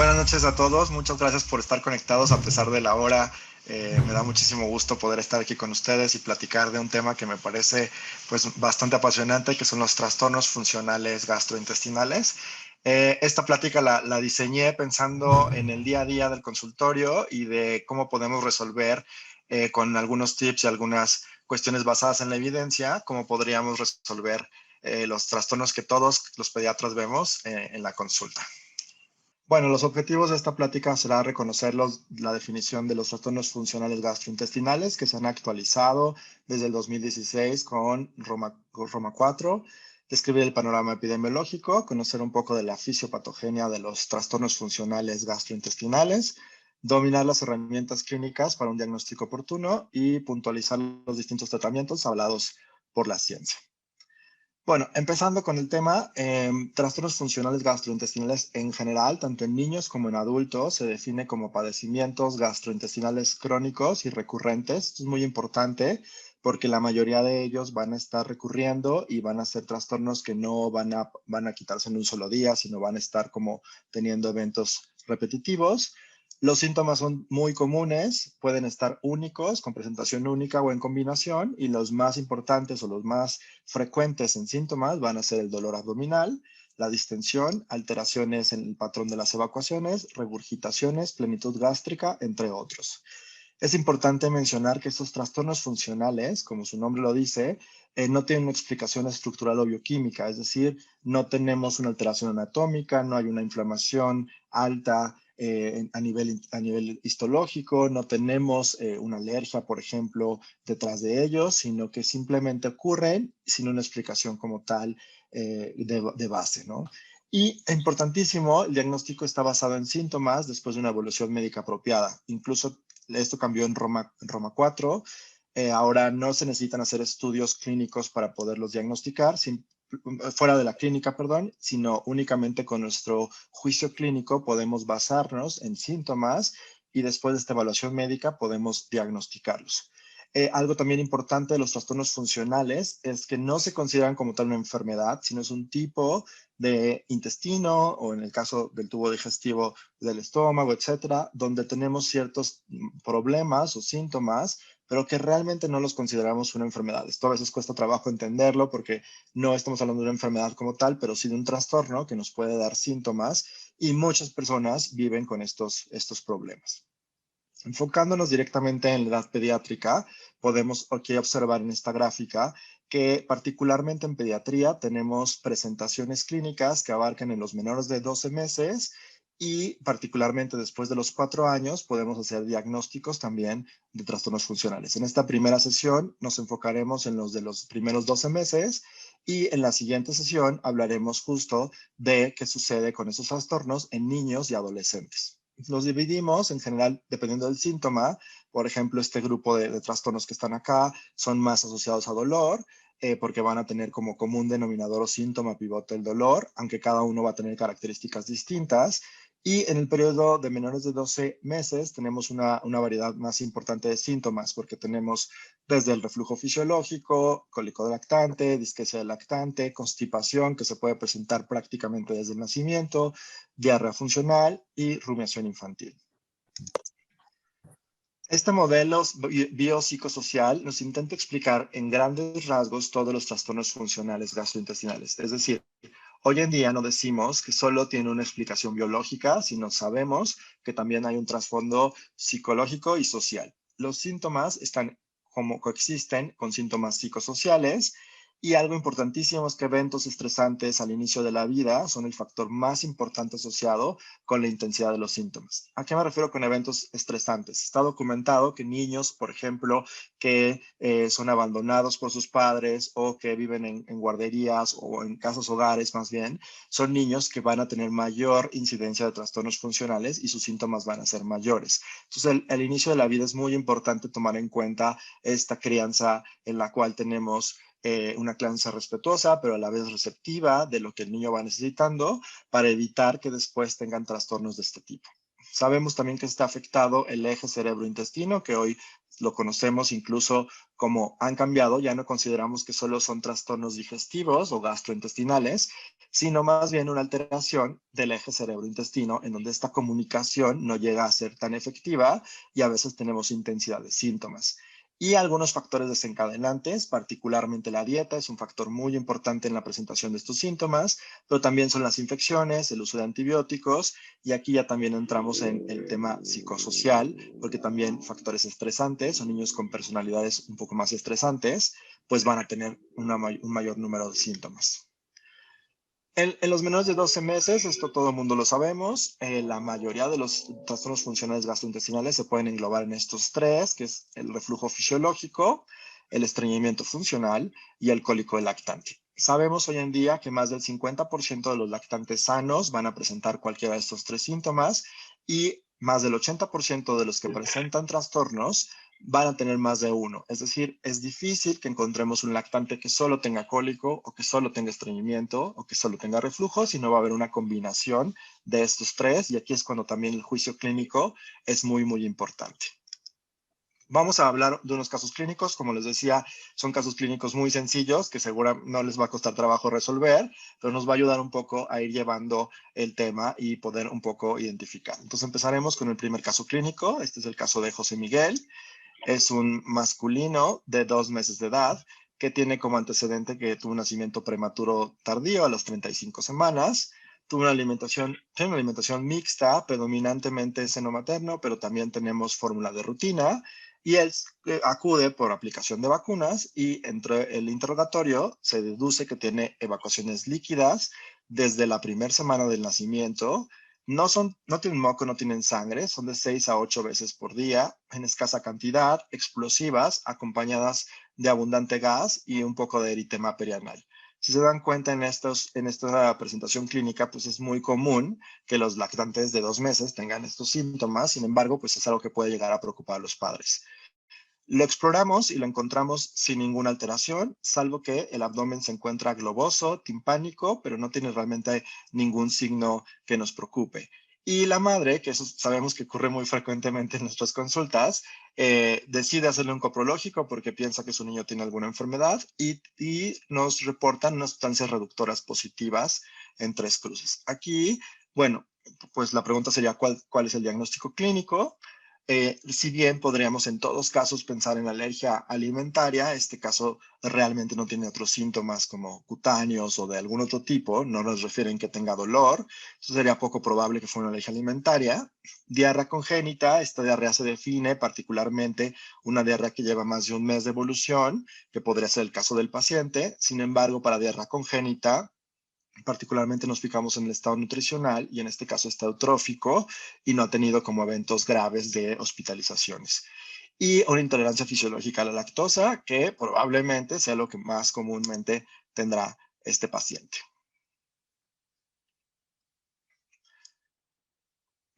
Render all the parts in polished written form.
Buenas noches a todos. Muchas gracias por estar conectados a pesar de la hora. Me da muchísimo gusto poder estar aquí con ustedes y platicar de un tema que me parece pues bastante apasionante, que son los trastornos funcionales gastrointestinales. Esta plática la diseñé pensando en el día a día del consultorio y de cómo podemos resolver con algunos tips y algunas cuestiones basadas en la evidencia, cómo podríamos resolver los trastornos que todos los pediatras vemos en la consulta. Bueno, los objetivos de esta plática será reconocer la definición de los trastornos funcionales gastrointestinales que se han actualizado desde el 2016 con Roma 4, describir el panorama epidemiológico, conocer un poco de la fisiopatogenia de los trastornos funcionales gastrointestinales, dominar las herramientas clínicas para un diagnóstico oportuno y puntualizar los distintos tratamientos hablados por la ciencia. Bueno, empezando con el tema, trastornos funcionales gastrointestinales en general, tanto en niños como en adultos, se define como padecimientos gastrointestinales crónicos y recurrentes. Esto es muy importante porque la mayoría de ellos van a estar recurriendo y van a ser trastornos que no van a quitarse en un solo día, sino van a estar como teniendo eventos repetitivos. Los síntomas son muy comunes, pueden estar únicos, con presentación única o en combinación, y los más importantes o los más frecuentes en síntomas van a ser el dolor abdominal, la distensión, alteraciones en el patrón de las evacuaciones, regurgitaciones, plenitud gástrica, entre otros. Es importante mencionar que estos trastornos funcionales, como su nombre lo dice, no tienen una explicación estructural o bioquímica, es decir, no tenemos una alteración anatómica, no hay una inflamación alta a nivel histológico, no tenemos una alergia, por ejemplo, detrás de ellos, sino que simplemente ocurren sin una explicación como tal de base, ¿no? Y importantísimo, el diagnóstico está basado en síntomas después de una evolución médica apropiada. Incluso esto cambió en Roma 4. Ahora no se necesitan hacer estudios clínicos para poderlos diagnosticar, fuera de la clínica, perdón, sino únicamente con nuestro juicio clínico podemos basarnos en síntomas y después de esta evaluación médica podemos diagnosticarlos. Algo también importante de los trastornos funcionales es que no se consideran como tal una enfermedad, sino es un tipo de intestino o en el caso del tubo digestivo del estómago, etcétera, donde tenemos ciertos problemas o síntomas, pero que realmente no los consideramos una enfermedad. Esto a veces cuesta trabajo entenderlo porque no estamos hablando de una enfermedad como tal, pero sí de un trastorno que nos puede dar síntomas y muchas personas viven con estos problemas. Enfocándonos directamente en la edad pediátrica, podemos aquí observar en esta gráfica que particularmente en pediatría tenemos presentaciones clínicas que abarcan en los menores de 12 meses y particularmente después de los 4 años podemos hacer diagnósticos también de trastornos funcionales. En esta primera sesión nos enfocaremos en los de los primeros 12 meses y en la siguiente sesión hablaremos justo de qué sucede con esos trastornos en niños y adolescentes. Los dividimos en general dependiendo del síntoma. Por ejemplo, este grupo de trastornos que están acá son más asociados a dolor porque van a tener como común denominador o síntoma pivote el dolor, aunque cada uno va a tener características distintas. Y en el periodo de menores de 12 meses tenemos una variedad más importante de síntomas porque tenemos desde el reflujo fisiológico, cólico lactante, disquesia del lactante, constipación que se puede presentar prácticamente desde el nacimiento, diarrea funcional y rumiación infantil. Este modelo biopsicosocial nos intenta explicar en grandes rasgos todos los trastornos funcionales gastrointestinales. Es decir, hoy en día no decimos que solo tiene una explicación biológica, sino sabemos que también hay un trasfondo psicológico y social. Los síntomas están como coexisten con síntomas psicosociales. Y algo importantísimo es que eventos estresantes al inicio de la vida son el factor más importante asociado con la intensidad de los síntomas. ¿A qué me refiero con eventos estresantes? Está documentado que niños, por ejemplo, que son abandonados por sus padres o que viven en guarderías o en casas hogares más bien, son niños que van a tener mayor incidencia de trastornos funcionales y sus síntomas van a ser mayores. Entonces, el inicio de la vida es muy importante tomar en cuenta esta crianza en la cual tenemos una crianza respetuosa, pero a la vez receptiva de lo que el niño va necesitando para evitar que después tengan trastornos de este tipo. Sabemos también que está afectado el eje cerebro-intestino, que hoy lo conocemos incluso como han cambiado, ya no consideramos que solo son trastornos digestivos o gastrointestinales, sino más bien una alteración del eje cerebro-intestino, en donde esta comunicación no llega a ser tan efectiva y a veces tenemos intensidad de síntomas. Y algunos factores desencadenantes, particularmente la dieta, es un factor muy importante en la presentación de estos síntomas, pero también son las infecciones, el uso de antibióticos, y aquí ya también entramos en el tema psicosocial, porque también factores estresantes o niños con personalidades un poco más estresantes, pues van a tener un mayor número de síntomas. En los menores de 12 meses, esto todo el mundo lo sabemos, la mayoría de los trastornos funcionales gastrointestinales se pueden englobar en estos tres, que es el reflujo fisiológico, el estreñimiento funcional y el cólico lactante. Sabemos hoy en día que más del 50% de los lactantes sanos van a presentar cualquiera de estos tres síntomas y más del 80% de los que presentan trastornos van a tener más de uno. Es decir, es difícil que encontremos un lactante que solo tenga cólico o que solo tenga estreñimiento o que solo tenga reflujo, sino va a haber una combinación de estos tres, y aquí es cuando también el juicio clínico es muy, muy importante. Vamos a hablar de unos casos clínicos. Como les decía, son casos clínicos muy sencillos que seguramente no les va a costar trabajo resolver, pero nos va a ayudar un poco a ir llevando el tema y poder un poco identificar. Entonces empezaremos con el primer caso clínico. Este es el caso de José Miguel. Es un masculino de 2 meses de edad que tiene como antecedente que tuvo un nacimiento prematuro tardío a las 35 semanas. Tiene una alimentación mixta, predominantemente seno materno, pero también tenemos fórmula de rutina. Y él acude por aplicación de vacunas, y entre el interrogatorio se deduce que tiene evacuaciones líquidas desde la primera semana del nacimiento. No tienen moco, no tienen sangre, son de 6 a 8 veces por día, en escasa cantidad, explosivas, acompañadas de abundante gas y un poco de eritema perianal. Si se dan cuenta en esta presentación clínica, pues es muy común que los lactantes de 2 meses tengan estos síntomas. Sin embargo, pues es algo que puede llegar a preocupar a los padres. Lo exploramos y lo encontramos sin ninguna alteración, salvo que el abdomen se encuentra globoso, timpánico, pero no tiene realmente ningún signo que nos preocupe. Y la madre, que eso sabemos que ocurre muy frecuentemente en nuestras consultas, decide hacerle un coprológico porque piensa que su niño tiene alguna enfermedad, y nos reportan unas sustancias reductoras positivas en 3 cruces. Aquí, bueno, pues la pregunta sería ¿cuál es el diagnóstico clínico? Si bien podríamos en todos casos pensar en alergia alimentaria, este caso realmente no tiene otros síntomas como cutáneos o de algún otro tipo, no nos refieren que tenga dolor, entonces sería poco probable que fuera una alergia alimentaria. Diarrea congénita, esta diarrea se define particularmente una diarrea que lleva más de un mes de evolución, que podría ser el caso del paciente. Sin embargo, para diarrea congénita, particularmente nos fijamos en el estado nutricional, y en este caso está eutrófico y no ha tenido como eventos graves de hospitalizaciones. Y una intolerancia fisiológica a la lactosa, que probablemente sea lo que más comúnmente tendrá este paciente.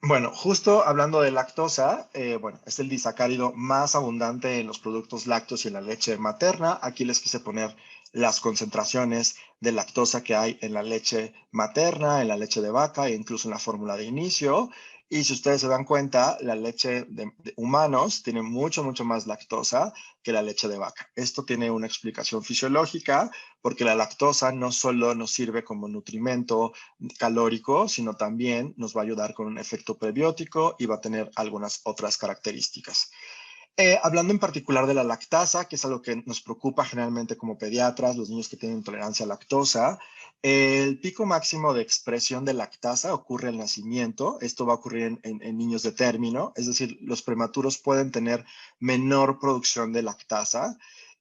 Bueno, justo hablando de lactosa, bueno, es el disacárido más abundante en los productos lácteos y en la leche materna. Aquí les quise poner las concentraciones de lactosa que hay en la leche materna, en la leche de vaca e incluso en la fórmula de inicio. Y si ustedes se dan cuenta, la leche de humanos tiene mucho, mucho más lactosa que la leche de vaca. Esto tiene una explicación fisiológica, porque la lactosa no solo nos sirve como nutrimento calórico, sino también nos va a ayudar con un efecto prebiótico y va a tener algunas otras características. Hablando en particular de la lactasa, que es algo que nos preocupa generalmente como pediatras, los niños que tienen intolerancia a lactosa, el pico máximo de expresión de lactasa ocurre al nacimiento. Esto va a ocurrir en niños de término, es decir, los prematuros pueden tener menor producción de lactasa,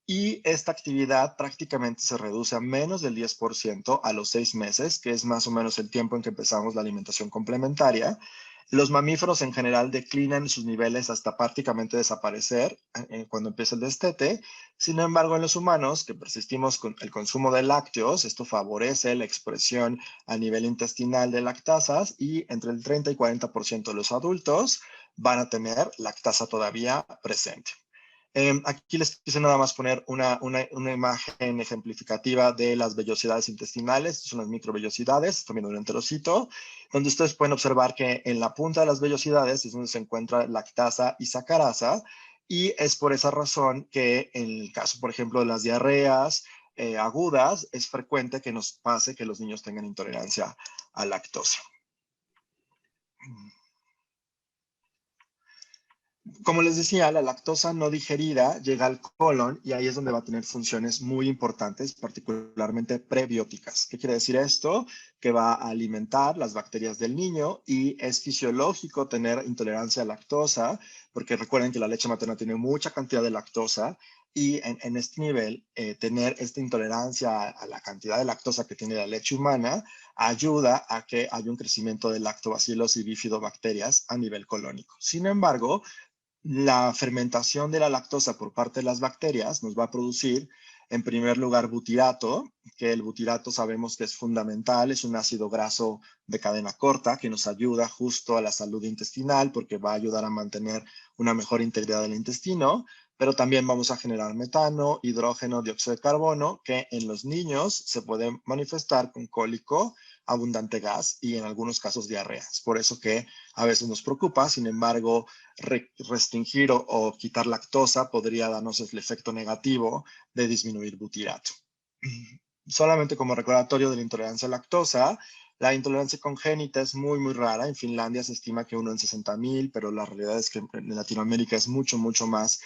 y esta actividad prácticamente se reduce a menos del 10% a los 6 meses, que es más o menos el tiempo en que empezamos la alimentación complementaria. Los mamíferos en general declinan sus niveles hasta prácticamente desaparecer cuando empieza el destete. Sin embargo, en los humanos que persistimos con el consumo de lácteos, esto favorece la expresión a nivel intestinal de lactasas, y entre el 30 y 40% de los adultos van a tener lactasa todavía presente. Aquí les quise nada más poner una imagen ejemplificativa de las vellosidades intestinales. Estas son las microvellosidades, están viendo un enterocito, donde ustedes pueden observar que en la punta de las vellosidades es donde se encuentra lactasa y sacarasa, y es por esa razón que en el caso, por ejemplo, de las diarreas, agudas, es frecuente que nos pase que los niños tengan intolerancia a lactosa. Como les decía, la lactosa no digerida llega al colon y ahí es donde va a tener funciones muy importantes, particularmente prebióticas. ¿Qué quiere decir esto? Que va a alimentar las bacterias del niño y es fisiológico tener intolerancia a lactosa, porque recuerden que la leche materna tiene mucha cantidad de lactosa y en este nivel, tener esta intolerancia a la cantidad de lactosa que tiene la leche humana ayuda a que haya un crecimiento de lactobacilos y bifidobacterias a nivel colónico. Sin embargo, la fermentación de la lactosa por parte de las bacterias nos va a producir, en primer lugar, butirato, que el butirato sabemos que es fundamental, es un ácido graso de cadena corta que nos ayuda justo a la salud intestinal porque va a ayudar a mantener una mejor integridad del intestino, pero también vamos a generar metano, hidrógeno, dióxido de carbono, que en los niños se puede manifestar con cólico, abundante gas y en algunos casos diarrea. Es por eso que a veces nos preocupa, sin embargo, restringir o quitar lactosa podría darnos el efecto negativo de disminuir butirato. Solamente como recordatorio de la intolerancia a lactosa, la intolerancia congénita es muy, muy rara. En Finlandia se estima que 1 en 60,000, pero la realidad es que en Latinoamérica es mucho, mucho más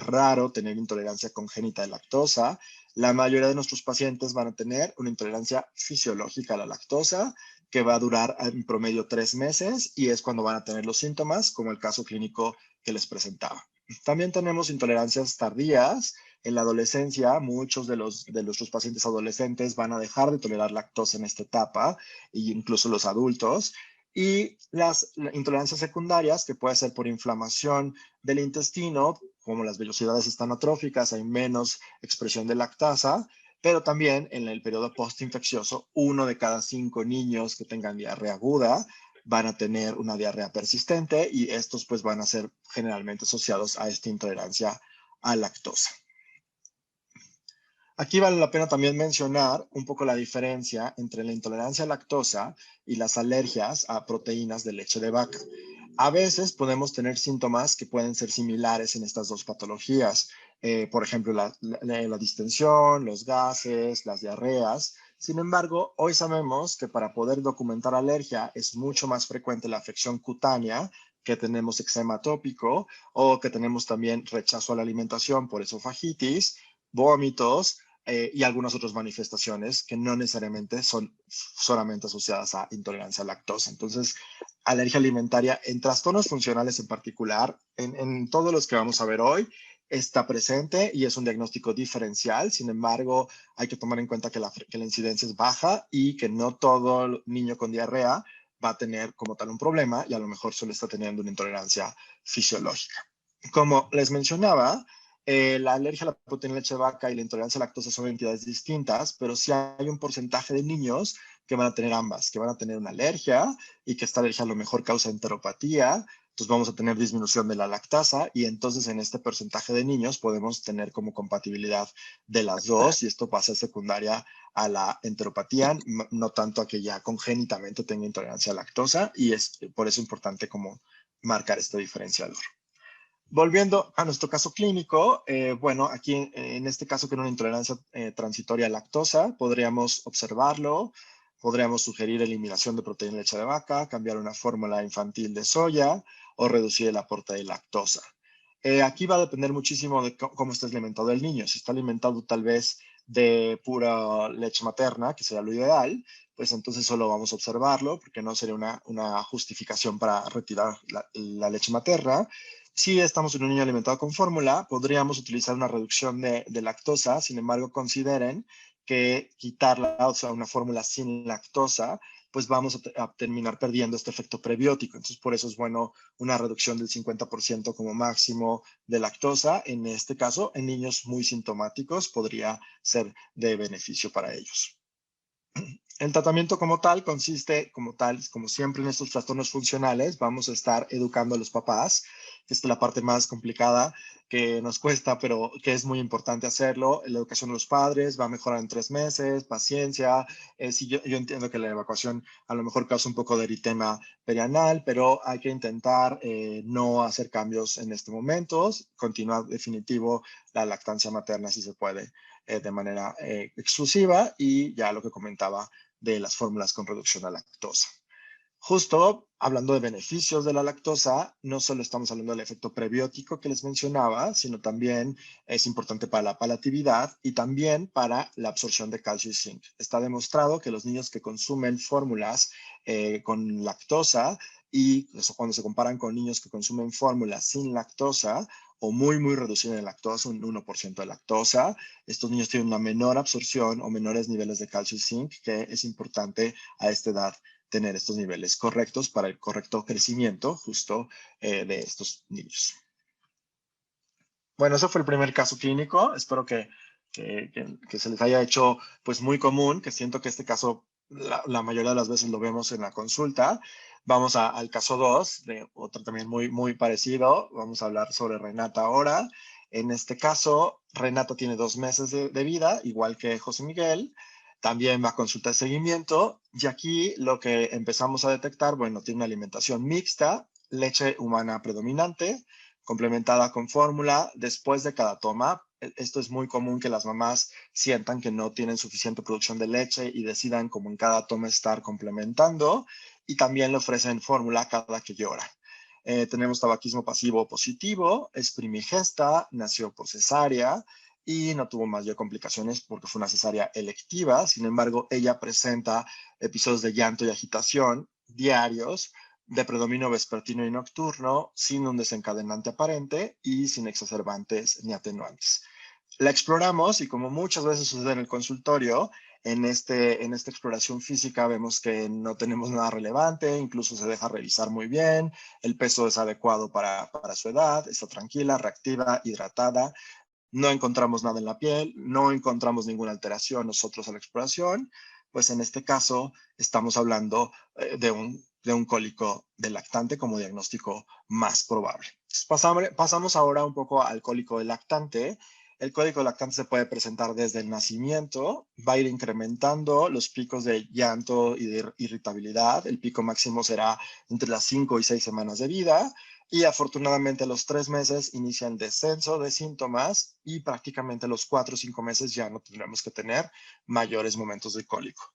raro tener intolerancia congénita de lactosa. La mayoría de nuestros pacientes van a tener una intolerancia fisiológica a la lactosa, que va a durar en promedio 3 meses y es cuando van a tener los síntomas, como el caso clínico que les presentaba. También tenemos intolerancias tardías. En la adolescencia, muchos de nuestros pacientes adolescentes van a dejar de tolerar lactosa en esta etapa, e incluso los adultos. Y las intolerancias secundarias, que puede ser por inflamación del intestino, como las vellosidades están atróficas, hay menos expresión de lactasa, pero también en el periodo postinfeccioso, 1 de cada 5 niños que tengan diarrea aguda van a tener una diarrea persistente y estos pues van a ser generalmente asociados a esta intolerancia a lactosa. Aquí vale la pena también mencionar un poco la diferencia entre la intolerancia a lactosa y las alergias a proteínas de leche de vaca. A veces podemos tener síntomas que pueden ser similares en estas dos patologías. Por ejemplo, la distensión, los gases, las diarreas. Sin embargo, hoy sabemos que para poder documentar alergia es mucho más frecuente la afección cutánea, que tenemos eczema atópico o que tenemos también rechazo a la alimentación por esofagitis, vómitos, y algunas otras manifestaciones que no necesariamente son solamente asociadas a intolerancia a lactosa. Entonces, alergia alimentaria en trastornos funcionales en particular, en todos los que vamos a ver hoy, está presente y es un diagnóstico diferencial. Sin embargo, hay que tomar en cuenta que la incidencia es baja y que no todo niño con diarrea va a tener como tal un problema y a lo mejor solo está teniendo una intolerancia fisiológica. Como les mencionaba, la alergia a la proteína de leche de vaca y la intolerancia a lactosa son entidades distintas, pero sí hay un porcentaje de niños que van a tener ambas, que van a tener una alergia y que esta alergia a lo mejor causa enteropatía. Entonces vamos a tener disminución de la lactasa y entonces en este porcentaje de niños podemos tener como compatibilidad de las dos y esto pasa secundaria a la enteropatía, no tanto a que ya congénitamente tenga intolerancia a lactosa y es por eso importante como marcar este diferenciador. Volviendo a nuestro caso clínico, bueno, aquí en este caso que era una intolerancia transitoria a lactosa, podríamos observarlo, podríamos sugerir eliminación de proteína de leche de vaca, cambiar una fórmula infantil de soya o reducir el aporte de lactosa. Aquí va a depender muchísimo de cómo está alimentado el niño. Si está alimentado tal vez de pura leche materna, que sería lo ideal, pues entonces solo vamos a observarlo, porque no sería una justificación para retirar la leche materna. Si estamos en un niño alimentado con fórmula, podríamos utilizar una reducción de lactosa. Sin embargo, consideren que quitarla, o sea, una fórmula sin lactosa, pues vamos a terminar perdiendo este efecto prebiótico. Entonces, por eso es bueno una reducción del 50% como máximo de lactosa. En este caso, en niños muy sintomáticos, podría ser de beneficio para ellos. El tratamiento como tal consiste, como siempre en estos trastornos funcionales, vamos a estar educando a los papás Esta es la parte más complicada que nos cuesta, pero que es muy importante hacerlo. La educación de los padres va a mejorar en 3 meses, paciencia. Sí, yo entiendo que la evacuación a lo mejor causa un poco de eritema perianal, pero hay que intentar no hacer cambios en este momento, continuar definitivo la lactancia materna si se puede de manera exclusiva, y ya lo que comentaba de las fórmulas con reducción a lactosa. Justo hablando de beneficios de la lactosa, no solo estamos hablando del efecto prebiótico que les mencionaba, sino también es importante para la palatividad y también para la absorción de calcio y zinc. Está demostrado que los niños que consumen fórmulas con lactosa, y eso cuando se comparan con niños que consumen fórmulas sin lactosa o muy, muy reducida en lactosa, un 1% de lactosa, estos niños tienen una menor absorción o menores niveles de calcio y zinc, que es importante a esta edad tener estos niveles correctos para el correcto crecimiento justo de estos niños. Bueno, eso fue el primer caso clínico. Espero que se les haya hecho pues muy común, que siento que este caso la mayoría de las veces lo vemos en la consulta. Vamos al caso 2, de otro también muy, muy parecido. Vamos a hablar sobre Renata ahora. En este caso, Renata tiene 2 meses de vida, igual que José Miguel. También va a consulta de seguimiento. Y aquí lo que empezamos a detectar, bueno, tiene una alimentación mixta, leche humana predominante, complementada con fórmula después de cada toma. Esto es muy común, que las mamás sientan que no tienen suficiente producción de leche y decidan como en cada toma estar complementando, y también le ofrecen fórmula cada que llora. Tenemos tabaquismo pasivo positivo, es primigesta, nació por cesárea y no tuvo mayor complicaciones porque fue una cesárea electiva. Sin embargo, ella presenta episodios de llanto y agitación diarios, de predominio vespertino y nocturno, sin un desencadenante aparente y sin exacerbantes ni atenuantes. La exploramos y, como muchas veces sucede en el consultorio, en esta exploración física vemos que no tenemos nada relevante, incluso se deja revisar muy bien, el peso es adecuado para su edad, está tranquila, reactiva, hidratada, no encontramos nada en la piel, no encontramos ninguna alteración nosotros a la exploración. Pues en este caso estamos hablando de un cólico del lactante como diagnóstico más probable. Pasamos ahora un poco al cólico del lactante. El cólico lactante se puede presentar desde el nacimiento, va a ir incrementando los picos de llanto y de irritabilidad. El pico máximo será entre las 5 y 6 semanas de vida, y afortunadamente a los 3 meses inicia el descenso de síntomas, y prácticamente a los 4 o 5 meses ya no tendremos que tener mayores momentos de cólico.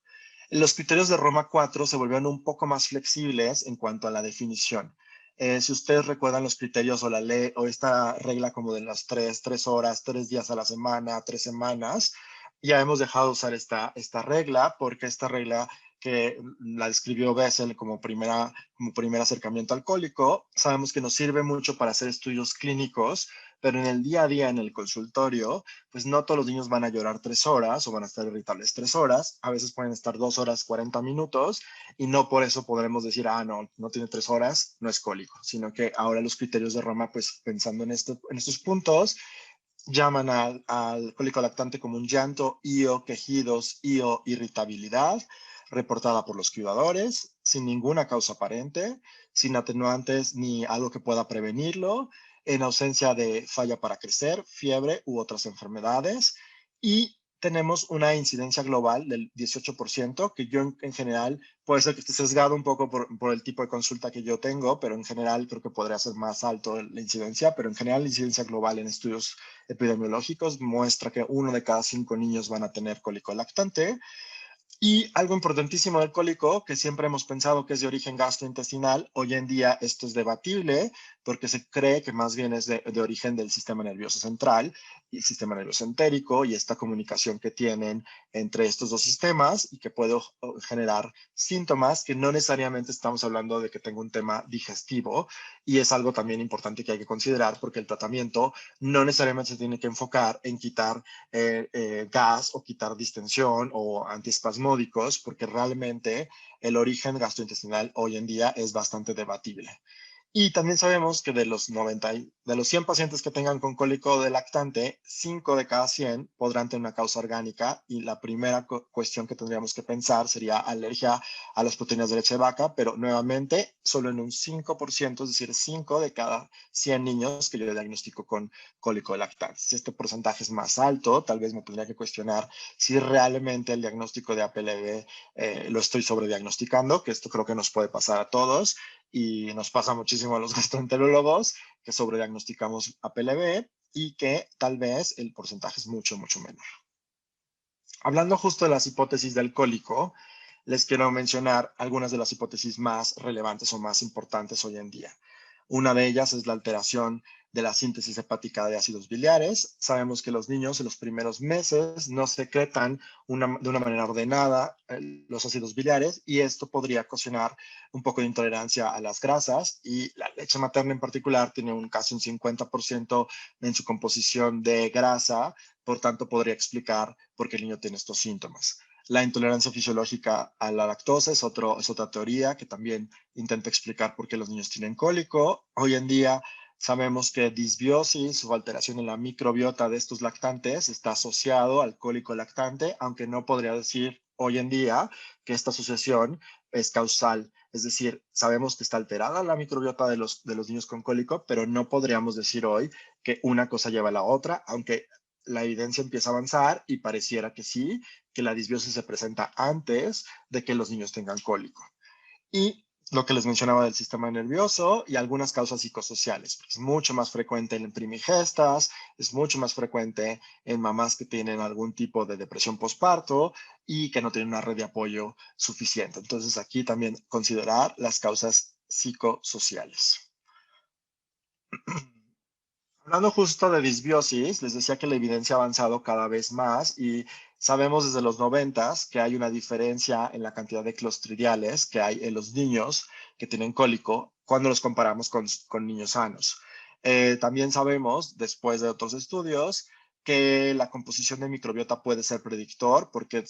Los criterios de Roma 4 se volvieron un poco más flexibles en cuanto a la definición. Si ustedes recuerdan los criterios o la ley o esta regla como de las 3 horas, 3 días a la semana, 3 semanas, ya hemos dejado de usar esta regla, porque esta regla que la describió Bessel como primer acercamiento alcohólico, sabemos que nos sirve mucho para hacer estudios clínicos, pero en el día a día, en el consultorio, pues no todos los niños van a llorar 3 horas o van a estar irritables 3 horas. A veces pueden estar 2 horas 40 minutos, y no por eso podremos decir, no tiene 3 horas, no es cólico, sino que ahora los criterios de Roma, pues pensando en estos puntos, llaman al cólico lactante como un llanto, IO, quejidos, IO, irritabilidad, reportada por los cuidadores, sin ninguna causa aparente, sin atenuantes ni algo que pueda prevenirlo, en ausencia de falla para crecer, fiebre u otras enfermedades, y tenemos una incidencia global del 18%, que yo en general, puede ser que esté sesgado un poco por el tipo de consulta que yo tengo, pero en general creo que podría ser más alto la incidencia, pero en general la incidencia global en estudios epidemiológicos muestra que 1 de cada 5 niños van a tener cólico lactante. Y algo importantísimo del cólico, que siempre hemos pensado que es de origen gastrointestinal, hoy en día esto es debatible, porque se cree que más bien es de origen del sistema nervioso central y el sistema nervioso entérico, y esta comunicación que tienen entre estos dos sistemas, y que puede generar síntomas que no necesariamente estamos hablando de que tenga un tema digestivo, y es algo también importante que hay que considerar, porque el tratamiento no necesariamente se tiene que enfocar en quitar gas o quitar distensión o antiespasmódicos, porque realmente el origen gastrointestinal hoy en día es bastante debatible. Y también sabemos que de los 100 pacientes que tengan con cólico de lactante, 5 de cada 100 podrán tener una causa orgánica y la primera cuestión que tendríamos que pensar sería alergia a las proteínas de leche de vaca, pero nuevamente solo en un 5%, es decir, 5 de cada 100 niños que yo diagnostico con cólico de lactante. Si este porcentaje es más alto, tal vez me tendría que cuestionar si realmente el diagnóstico de APLB lo estoy sobrediagnosticando, que esto creo que nos puede pasar a todos y nos pasa muchísimo a los gastroenterólogos que sobrediagnosticamos a PLB y que tal vez el porcentaje es mucho, mucho menor. Hablando justo de las hipótesis del cólico, les quiero mencionar algunas de las hipótesis más relevantes o más importantes hoy en día. Una de ellas es la alteración de la síntesis hepática de ácidos biliares. Sabemos que los niños en los primeros meses no secretan de una manera ordenada los ácidos biliares y esto podría ocasionar un poco de intolerancia a las grasas y la leche materna en particular tiene casi un 50% en su composición de grasa, por tanto podría explicar por qué el niño tiene estos síntomas. La intolerancia fisiológica a la lactosa es otra teoría que también intenta explicar por qué los niños tienen cólico. Hoy en día sabemos que disbiosis o alteración en la microbiota de estos lactantes está asociado al cólico lactante, aunque no podría decir hoy en día que esta asociación es causal. Es decir, sabemos que está alterada la microbiota de los niños con cólico, pero no podríamos decir hoy que una cosa lleva a la otra, aunque la evidencia empieza a avanzar y pareciera que sí, que la disbiosis se presenta antes de que los niños tengan cólico. Y lo que les mencionaba del sistema nervioso y algunas causas psicosociales. Es mucho más frecuente en primigestas, es mucho más frecuente en mamás que tienen algún tipo de depresión postparto y que no tienen una red de apoyo suficiente. Entonces aquí también considerar las causas psicosociales. Hablando justo de disbiosis, les decía que la evidencia ha avanzado cada vez más y sabemos desde los 90 que hay una diferencia en la cantidad de clostridiales que hay en los niños que tienen cólico cuando los comparamos con niños sanos. También sabemos, después de otros estudios, que la composición de microbiota puede ser predictor porque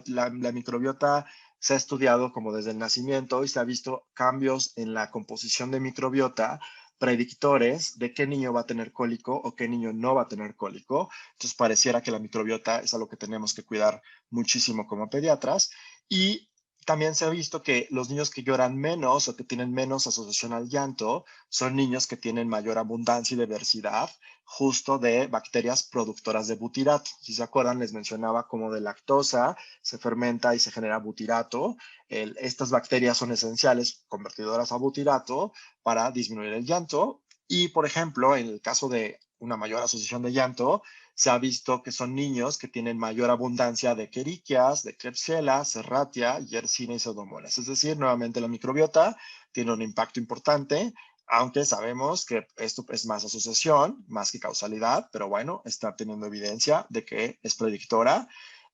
la microbiota se ha estudiado como desde el nacimiento y se ha visto cambios en la composición de microbiota predictores de qué niño va a tener cólico o qué niño no va a tener cólico. Entonces pareciera que la microbiota es algo que tenemos que cuidar muchísimo como pediatras. Y también se ha visto que los niños que lloran menos o que tienen menos asociación al llanto son niños que tienen mayor abundancia y diversidad justo de bacterias productoras de butirato. Si se acuerdan, les mencionaba como de lactosa se fermenta y se genera butirato. Estas bacterias son esenciales, convertidoras a butirato, para disminuir el llanto. Y, por ejemplo, en el caso de una mayor asociación de llanto, se ha visto que son niños que tienen mayor abundancia de Escherichias, de Klebsiella, Serratia, Yersina y Pseudomonas. Es decir, nuevamente la microbiota tiene un impacto importante, aunque sabemos que esto es más asociación, más que causalidad, pero bueno, está teniendo evidencia de que es predictora.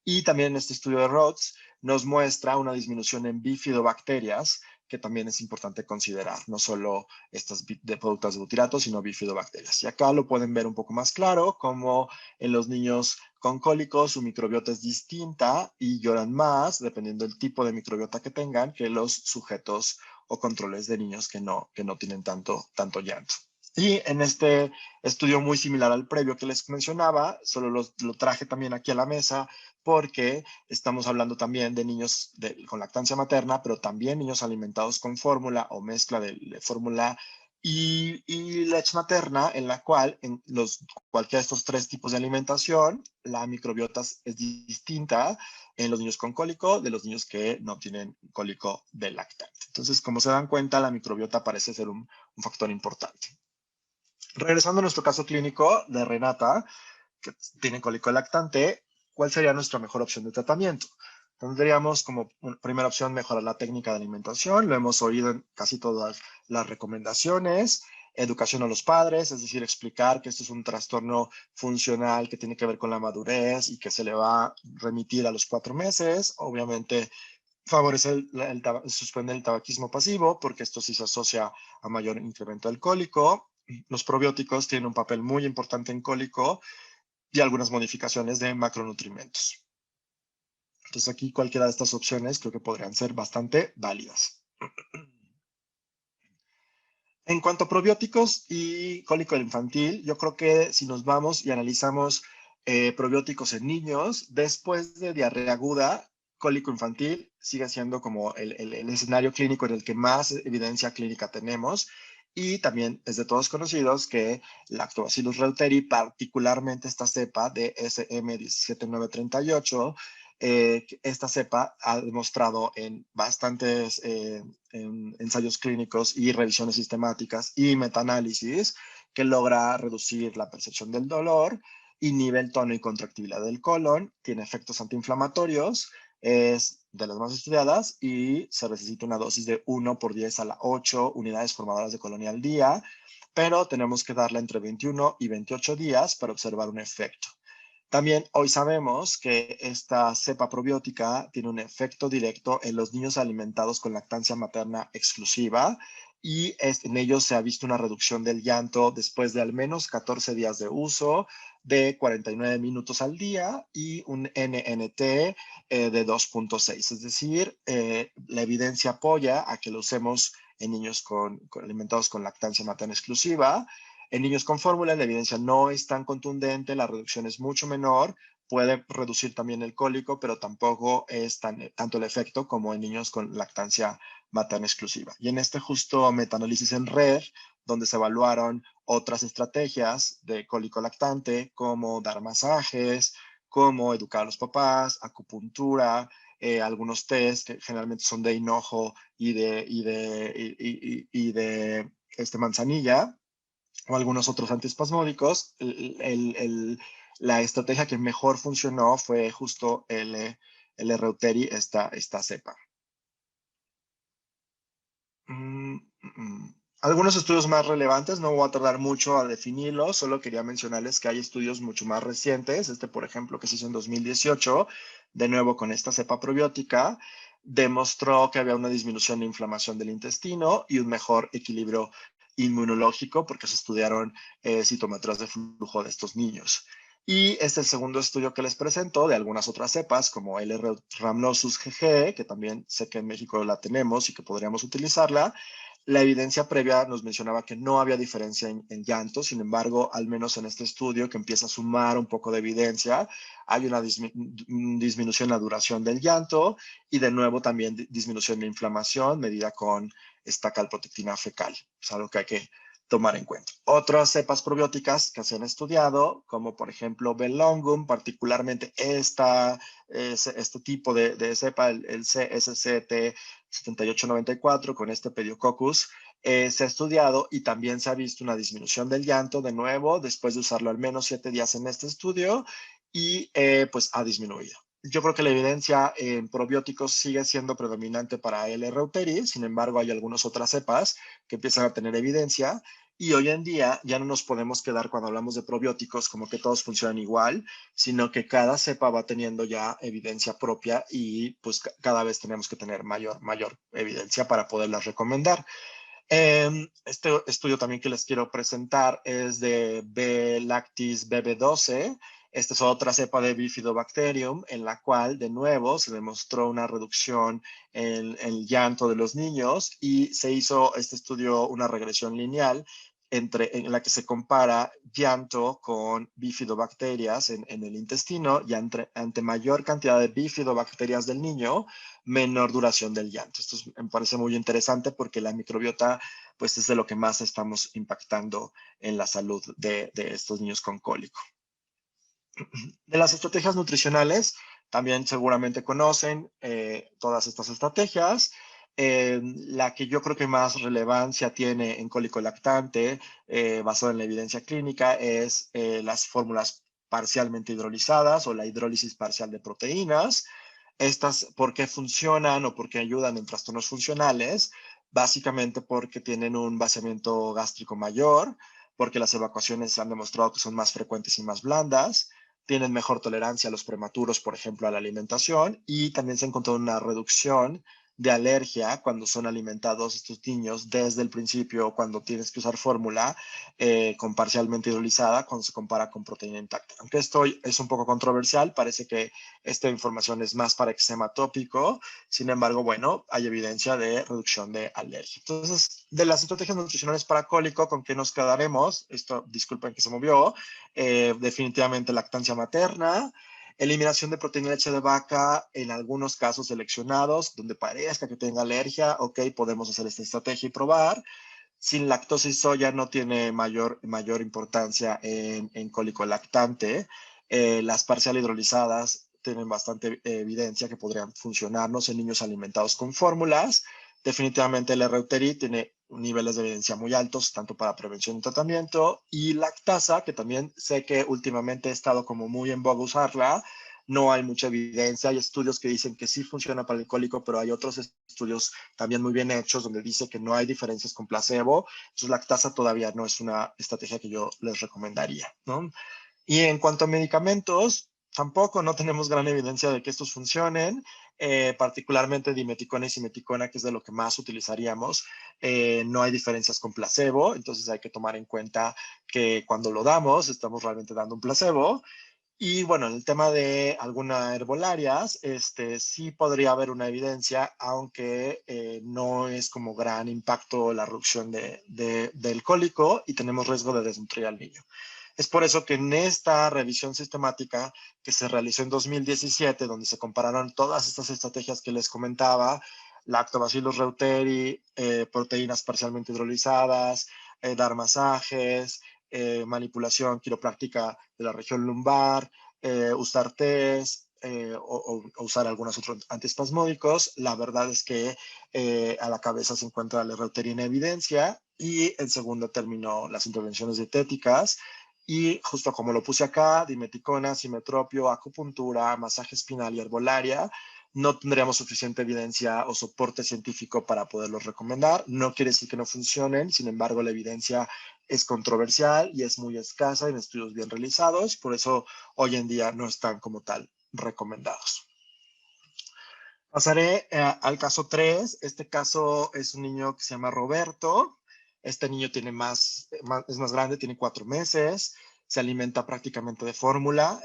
Y también este estudio de Rhodes nos muestra una disminución en bifidobacterias que también es importante considerar, no solo estas de productos de butirato, sino bifidobacterias. Y acá lo pueden ver un poco más claro, como en los niños con cólicos su microbiota es distinta y lloran más, dependiendo del tipo de microbiota que tengan, que los sujetos o controles de niños que no tienen tanto llanto. Y en este estudio muy similar al previo que les mencionaba, solo lo traje también aquí a la mesa porque estamos hablando también de niños con lactancia materna, pero también niños alimentados con fórmula o mezcla de fórmula y leche materna, en la cual en cualquiera de estos tres tipos de alimentación, la microbiota es distinta en los niños con cólico de los niños que no tienen cólico de lactante. Entonces, como se dan cuenta, la microbiota parece ser un factor importante. Regresando a nuestro caso clínico de Renata, que tiene cólico lactante, ¿cuál sería nuestra mejor opción de tratamiento? Tendríamos como primera opción mejorar la técnica de alimentación. Lo hemos oído en casi todas las recomendaciones. Educación a los padres, es decir, explicar que esto es un trastorno funcional que tiene que ver con la madurez y que se le va a remitir a los 4 meses. Obviamente, favorecer suspender el tabaquismo pasivo, porque esto sí se asocia a mayor incremento alcohólico. Los probióticos tienen un papel muy importante en cólico y algunas modificaciones de macronutrientes. Entonces aquí cualquiera de estas opciones creo que podrían ser bastante válidas. En cuanto a probióticos y cólico infantil, yo creo que si nos vamos y analizamos probióticos en niños, después de diarrea aguda, cólico infantil sigue siendo como el escenario clínico en el que más evidencia clínica tenemos. Y también es de todos conocidos que Lactobacillus reuteri, particularmente esta cepa de SM17938, esta cepa ha demostrado en bastantes en ensayos clínicos y revisiones sistemáticas y metaanálisis que logra reducir la percepción del dolor, inhibe el tono y contractibilidad del colon, tiene efectos antiinflamatorios, es de las más estudiadas y se necesita una dosis de 1 por 10 a la 8 unidades formadoras de colonia al día, pero tenemos que darla entre 21 y 28 días para observar un efecto. También hoy sabemos que esta cepa probiótica tiene un efecto directo en los niños alimentados con lactancia materna exclusiva y en ellos se ha visto una reducción del llanto después de al menos 14 días de uso, de 49 minutos al día y un NNT de 2.6. Es decir, la evidencia apoya a que lo usemos en niños alimentados con lactancia materna exclusiva. En niños con fórmula la evidencia no es tan contundente, la reducción es mucho menor, puede reducir también el cólico, pero tampoco es tanto el efecto como en niños con lactancia materna exclusiva. Y en este justo metaanálisis en red, donde se evaluaron otras estrategias de cólico lactante, como dar masajes, como educar a los papás, acupuntura, algunos test que generalmente son de hinojo y de manzanilla, o algunos otros antiespasmódicos, la estrategia que mejor funcionó fue justo el Reuteri, esta cepa. Algunos estudios más relevantes, no voy a tardar mucho a definirlos, solo quería mencionarles que hay estudios mucho más recientes, por ejemplo, que se hizo en 2018, de nuevo con esta cepa probiótica, demostró que había una disminución de inflamación del intestino y un mejor equilibrio inmunológico porque se estudiaron citometrías de flujo de estos niños. Y este es el segundo estudio que les presento de algunas otras cepas, como L. rhamnosus GG, que también sé que en México la tenemos y que podríamos utilizarla. La evidencia previa nos mencionaba que no había diferencia en llanto, sin embargo, al menos en este estudio que empieza a sumar un poco de evidencia, hay una disminución en la duración del llanto y de nuevo también disminución de inflamación medida con esta calprotectina fecal. Es algo que hay que tomar en cuenta. Otras cepas probióticas que se han estudiado, como por ejemplo Belongum, particularmente este tipo de cepa, el CSCT 7894 con este Pediococcus, se ha estudiado y también se ha visto una disminución del llanto de nuevo después de usarlo al menos 7 días en este estudio y pues ha disminuido. Yo creo que la evidencia en probióticos sigue siendo predominante para L. reuteri, sin embargo hay algunas otras cepas que empiezan a tener evidencia y hoy en día ya no nos podemos quedar cuando hablamos de probióticos como que todos funcionan igual, sino que cada cepa va teniendo ya evidencia propia y pues cada vez tenemos que tener mayor evidencia para poderlas recomendar. Este estudio también que les quiero presentar es de B. lactis BB12. Esta es otra cepa de Bifidobacterium en la cual de nuevo se demostró una reducción en el llanto de los niños y se hizo este estudio una regresión lineal en la que se compara llanto con bifidobacterias en el intestino y ante mayor cantidad de bifidobacterias del niño, menor duración del llanto. Esto me parece muy interesante porque la microbiota pues es de lo que más estamos impactando en la salud de estos niños con cólico. De las estrategias nutricionales, también seguramente conocen todas estas estrategias. La que yo creo que más relevancia tiene en cólico lactante, basada en la evidencia clínica, es las fórmulas parcialmente hidrolizadas o la hidrólisis parcial de proteínas. Estas, ¿por qué funcionan o por qué ayudan en trastornos funcionales? Básicamente porque tienen un vaciamiento gástrico mayor, porque las evacuaciones se han demostrado que son más frecuentes y más blandas, tienen mejor tolerancia a los prematuros, por ejemplo, a la alimentación, y también se ha encontrado una reducción de alergia cuando son alimentados estos niños desde el principio, cuando tienes que usar fórmula con parcialmente hidrolizada, cuando se compara con proteína intacta. Aunque esto es un poco controversial, parece que esta información es más para eczema tópico. Sin embargo, bueno, hay evidencia de reducción de alergia. Entonces, de las estrategias nutricionales para cólico, ¿con qué nos quedaremos? Esto, disculpen que se movió. Definitivamente lactancia materna, eliminación de proteína de leche de vaca en algunos casos seleccionados, donde parezca que tenga alergia, ok, podemos hacer esta estrategia y probar. Sin lactosa y soya no tiene mayor importancia en cólico lactante. Las parcial hidrolizadas tienen bastante evidencia que podrían funcionarnos en niños alimentados con fórmulas. Definitivamente el Reuteri tiene niveles de evidencia muy altos, tanto para prevención y tratamiento. Y lactasa, que también sé que últimamente he estado como muy en boga usarla, no hay mucha evidencia. Hay estudios que dicen que sí funciona para el cólico, pero hay otros estudios también muy bien hechos donde dice que no hay diferencias con placebo. Entonces, lactasa todavía no es una estrategia que yo les recomendaría, ¿no? Y en cuanto a medicamentos, tampoco no tenemos gran evidencia de que estos funcionen, particularmente dimeticona y simeticona, que es de lo que más utilizaríamos. No hay diferencias con placebo, entonces hay que tomar en cuenta que cuando lo damos, estamos realmente dando un placebo. Y bueno, en el tema de algunas herbolarias, sí podría haber una evidencia, aunque no es como gran impacto la reducción del cólico y tenemos riesgo de desnutrir al niño. Es por eso que en esta revisión sistemática que se realizó en 2017, donde se compararon todas estas estrategias que les comentaba, Lactobacillus reuteri, proteínas parcialmente hidrolizadas, dar masajes, manipulación quiropráctica de la región lumbar, usar test o usar algunos otros antiespasmódicos. La verdad es que a la cabeza se encuentra la reuteri en evidencia y en segundo término las intervenciones dietéticas. Y justo como lo puse acá, dimeticona, simetropio, acupuntura, masaje espinal y herbolaria, no tendríamos suficiente evidencia o soporte científico para poderlos recomendar. No quiere decir que no funcionen, sin embargo, la evidencia es controversial y es muy escasa en estudios bien realizados, por eso hoy en día no están como tal recomendados. Pasaré al caso 3. Este caso es un niño que se llama Roberto. Este niño tiene es más grande, tiene 4 meses, se alimenta prácticamente de fórmula,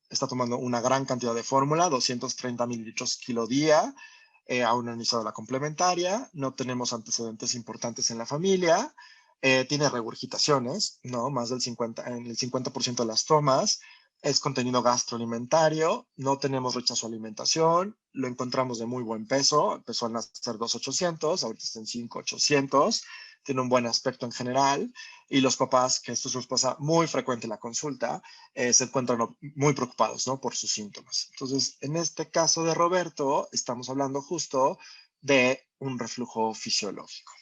está tomando una gran cantidad de fórmula, 230 mililitros kilo día, aún no ha iniciado la complementaria, no tenemos antecedentes importantes en la familia, tiene regurgitaciones, ¿no? Más del 50, en el 50% de las tomas, es contenido gastroalimentario, no tenemos rechazo a alimentación, lo encontramos de muy buen peso, empezó a nacer 2,800, ahorita está en 5,800, tiene un buen aspecto en general y los papás, que esto nos pasa muy frecuente en la consulta, se encuentran muy preocupados, ¿no? Por sus síntomas. Entonces, en este caso de Roberto, estamos hablando justo de un reflujo fisiológico.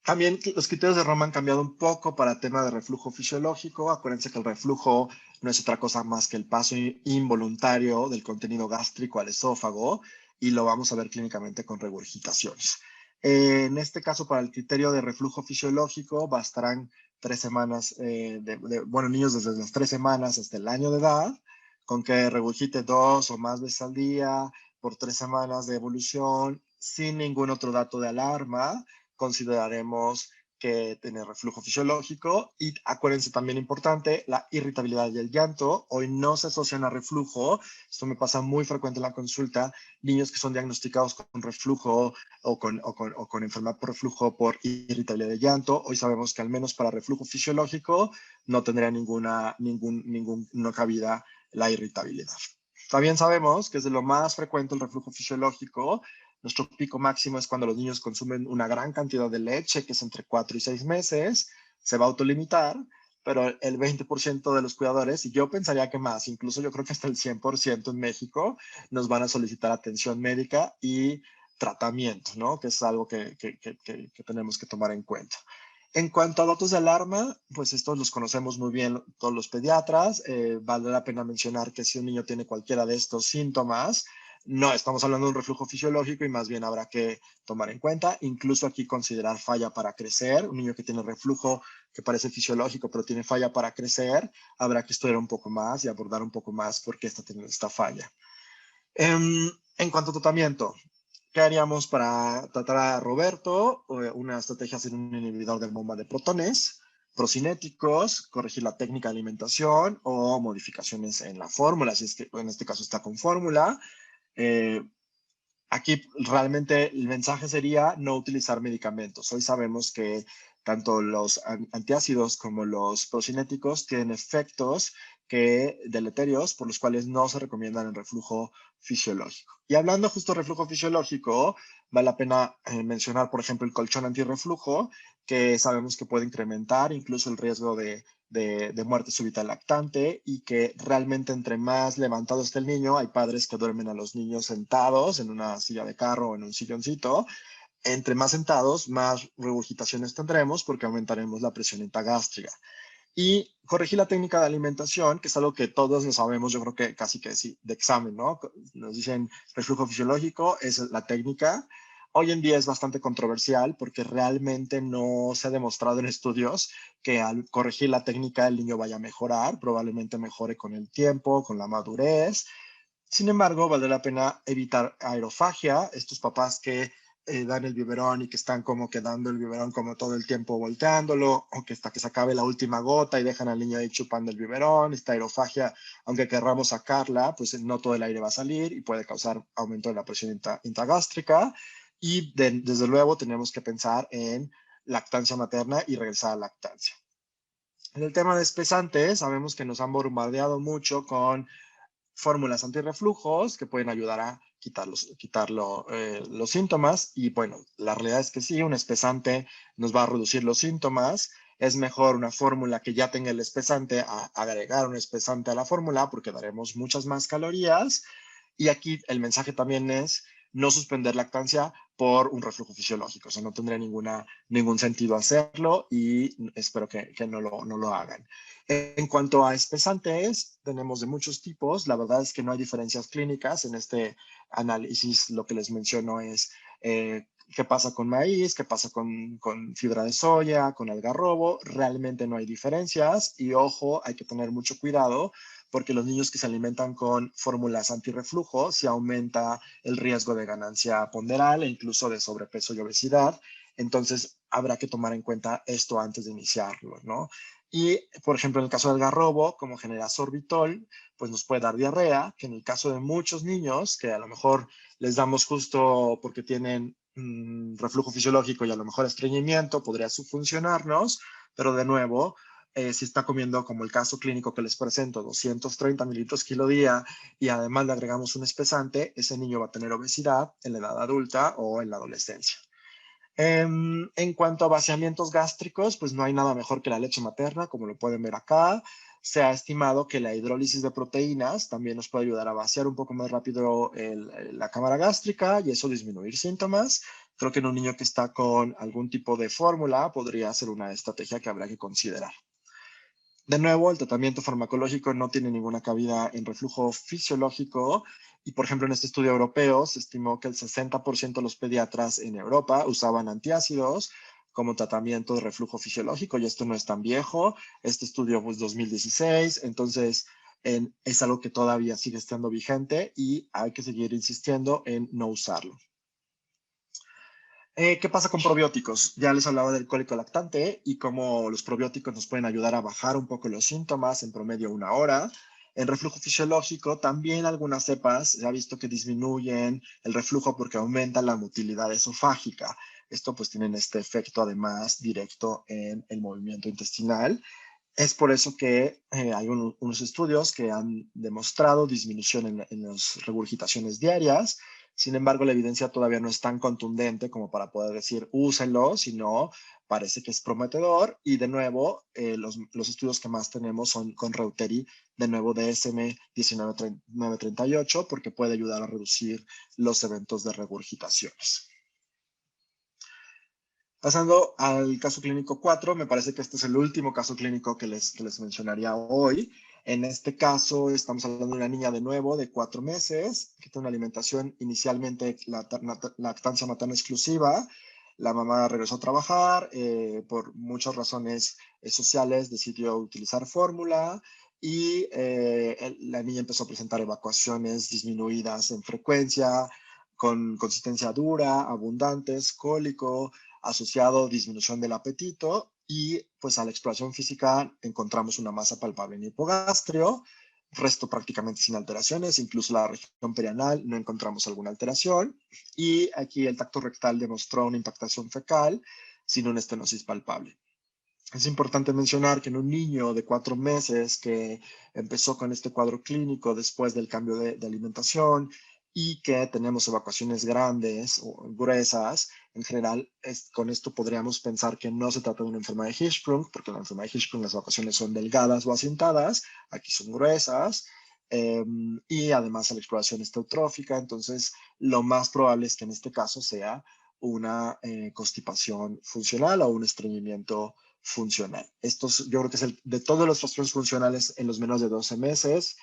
También los criterios de Roma han cambiado un poco para el tema de reflujo fisiológico. Acuérdense que el reflujo no es otra cosa más que el paso involuntario del contenido gástrico al esófago y lo vamos a ver clínicamente con regurgitaciones. En este caso, para el criterio de reflujo fisiológico, bastarán 3 semanas, bueno, niños desde las 3 semanas hasta el año de edad, con que regurgite 2 o más veces al día por 3 semanas de evolución, sin ningún otro dato de alarma consideraremos que tiene reflujo fisiológico. Y acuérdense también importante, la irritabilidad y el llanto hoy no se asocian a reflujo. Esto me pasa muy frecuente en la consulta. Niños que son diagnosticados con reflujo o con enfermedad por reflujo por irritabilidad de llanto, hoy sabemos que al menos para reflujo fisiológico no tendría ninguna cabida la irritabilidad. También sabemos que es de lo más frecuente el reflujo fisiológico. Nuestro pico máximo es cuando los niños consumen una gran cantidad de leche, que es entre 4 y 6 meses, se va a autolimitar, pero el 20% de los cuidadores, y yo pensaría que más, incluso yo creo que hasta el 100% en México, nos van a solicitar atención médica y tratamiento, ¿no? Que es algo que tenemos que tomar en cuenta. En cuanto a datos de alarma, pues estos los conocemos muy bien todos los pediatras. Vale la pena mencionar que si un niño tiene cualquiera de estos síntomas, no estamos hablando de un reflujo fisiológico y más bien habrá que tomar en cuenta, incluso aquí considerar falla para crecer. Un niño que tiene reflujo que parece fisiológico pero tiene falla para crecer, habrá que estudiar un poco más y abordar un poco más por qué está teniendo esta falla. En cuanto a tratamiento, ¿qué haríamos para tratar a Roberto? Una estrategia es un inhibidor de bomba de protones, procinéticos, corregir la técnica de alimentación o modificaciones en la fórmula, si es que en este caso está con fórmula. Eh, Aquí realmente el mensaje sería no utilizar medicamentos. Hoy sabemos que tanto los antiácidos como los procinéticos tienen efectos deleterios por los cuales no se recomiendan el reflujo fisiológico. Y hablando justo de reflujo fisiológico, vale la pena mencionar, por ejemplo, el colchón antirreflujo, que sabemos que puede incrementar incluso el riesgo de muerte súbita lactante y que realmente entre más levantado esté el niño, hay padres que duermen a los niños sentados en una silla de carro o en un silloncito, entre más sentados, más regurgitaciones tendremos porque aumentaremos la presión intragástrica. Y corregir la técnica de alimentación, que es algo que todos lo sabemos, yo creo que casi que sí, de examen, ¿no? Nos dicen reflujo fisiológico, es la técnica. Hoy en día es bastante controversial porque realmente no se ha demostrado en estudios que al corregir la técnica el niño vaya a mejorar, probablemente mejore con el tiempo, con la madurez. Sin embargo, vale la pena evitar aerofagia, estos papás que dan el biberón y que están como quedando el biberón como todo el tiempo volteándolo, o que hasta que se acabe la última gota y dejan al niño ahí chupando el biberón. Esta aerofagia, aunque querramos sacarla, pues no todo el aire va a salir y puede causar aumento de la presión intragástrica. Y desde luego tenemos que pensar en lactancia materna y regresar a lactancia. En el tema de espesantes, sabemos que nos han bombardeado mucho con fórmulas antirreflujos que pueden ayudar a quitar los síntomas. Y bueno, la realidad es que sí, un espesante nos va a reducir los síntomas. Es mejor una fórmula que ya tenga el espesante a agregar un espesante a la fórmula porque daremos muchas más calorías. Y aquí el mensaje también es no suspender lactancia por un reflujo fisiológico. O sea, no tendría ningún sentido hacerlo y espero que no lo hagan. En cuanto a espesantes, tenemos de muchos tipos. La verdad es que no hay diferencias clínicas. En este análisis lo que les menciono es qué pasa con maíz, qué pasa con fibra de soya, con algarrobo. Realmente no hay diferencias y ojo, hay que tener mucho cuidado porque los niños que se alimentan con fórmulas antirreflujo se aumenta el riesgo de ganancia ponderal e incluso de sobrepeso y obesidad. Entonces, habrá que tomar en cuenta esto antes de iniciarlo, ¿no? Y, por ejemplo, en el caso del garrobo, como genera sorbitol, pues nos puede dar diarrea, que en el caso de muchos niños, que a lo mejor les damos justo porque tienen reflujo fisiológico y a lo mejor estreñimiento, podría subfuncionarnos, pero de nuevo, si está comiendo, como el caso clínico que les presento, 230 mililitros kilo día y además le agregamos un espesante, ese niño va a tener obesidad en la edad adulta o en la adolescencia. En cuanto a vaciamientos gástricos, pues no hay nada mejor que la leche materna, como lo pueden ver acá. Se ha estimado que la hidrólisis de proteínas también nos puede ayudar a vaciar un poco más rápido la cámara gástrica y eso disminuir síntomas. Creo que en un niño que está con algún tipo de fórmula podría ser una estrategia que habrá que considerar. De nuevo, el tratamiento farmacológico no tiene ninguna cabida en reflujo fisiológico y, por ejemplo, en este estudio europeo se estimó que el 60% de los pediatras en Europa usaban antiácidos como tratamiento de reflujo fisiológico y esto no es tan viejo. Este estudio fue 2016, entonces es algo que todavía sigue estando vigente y hay que seguir insistiendo en no usarlo. ¿Qué pasa con probióticos? Ya les hablaba del cólico lactante y cómo los probióticos nos pueden ayudar a bajar un poco los síntomas, en promedio 1 hora. En reflujo fisiológico, también algunas cepas se ha visto que disminuyen el reflujo porque aumentan la motilidad esofágica. Esto pues tiene este efecto además directo en el movimiento intestinal. Es por eso que hay unos estudios que han demostrado disminución en las regurgitaciones diarias. Sin embargo, la evidencia todavía no es tan contundente como para poder decir úsenlo, sino parece que es prometedor. Y de nuevo, los estudios que más tenemos son con Reuteri, de nuevo DSM 19938, porque puede ayudar a reducir los eventos de regurgitaciones. Pasando al caso clínico 4, me parece que este es el último caso clínico que les mencionaría hoy. En este caso, estamos hablando de una niña de nuevo de 4 meses, que tiene una alimentación inicialmente lactancia materna exclusiva. La mamá regresó a trabajar, por muchas razones sociales decidió utilizar fórmula y la niña empezó a presentar evacuaciones disminuidas en frecuencia, con consistencia dura, abundantes, cólico, asociado a disminución del apetito, y pues a la exploración física encontramos una masa palpable en hipogastrio, resto prácticamente sin alteraciones, incluso la región perianal no encontramos alguna alteración, y aquí el tacto rectal demostró una impactación fecal sin una estenosis palpable. Es importante mencionar que en un niño de 4 meses que empezó con este cuadro clínico después del cambio de alimentación y que tenemos evacuaciones grandes o gruesas, en general con esto podríamos pensar que no se trata de una enfermedad de Hirschsprung, porque en la enfermedad de Hirschsprung las evacuaciones son delgadas o acintadas, aquí son gruesas, y además la exploración está eutrófica, entonces lo más probable es que en este caso sea una constipación funcional o un estreñimiento funcional. Yo creo que es de todos los trastornos funcionales en los menos de 12 meses.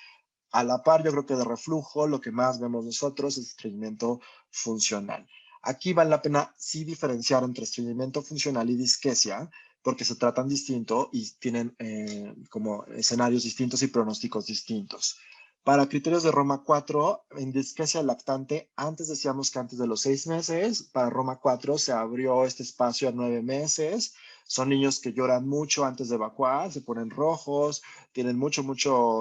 A la par, yo creo que de reflujo, lo que más vemos nosotros es estreñimiento funcional. Aquí vale la pena sí diferenciar entre estreñimiento funcional y disquesia, porque se tratan distinto y tienen como escenarios distintos y pronósticos distintos. Para criterios de Roma 4, en disquesia lactante, antes decíamos que antes de los 6 meses, para Roma 4 se abrió este espacio a 9 meses. Son niños que lloran mucho antes de evacuar, se ponen rojos, tienen mucho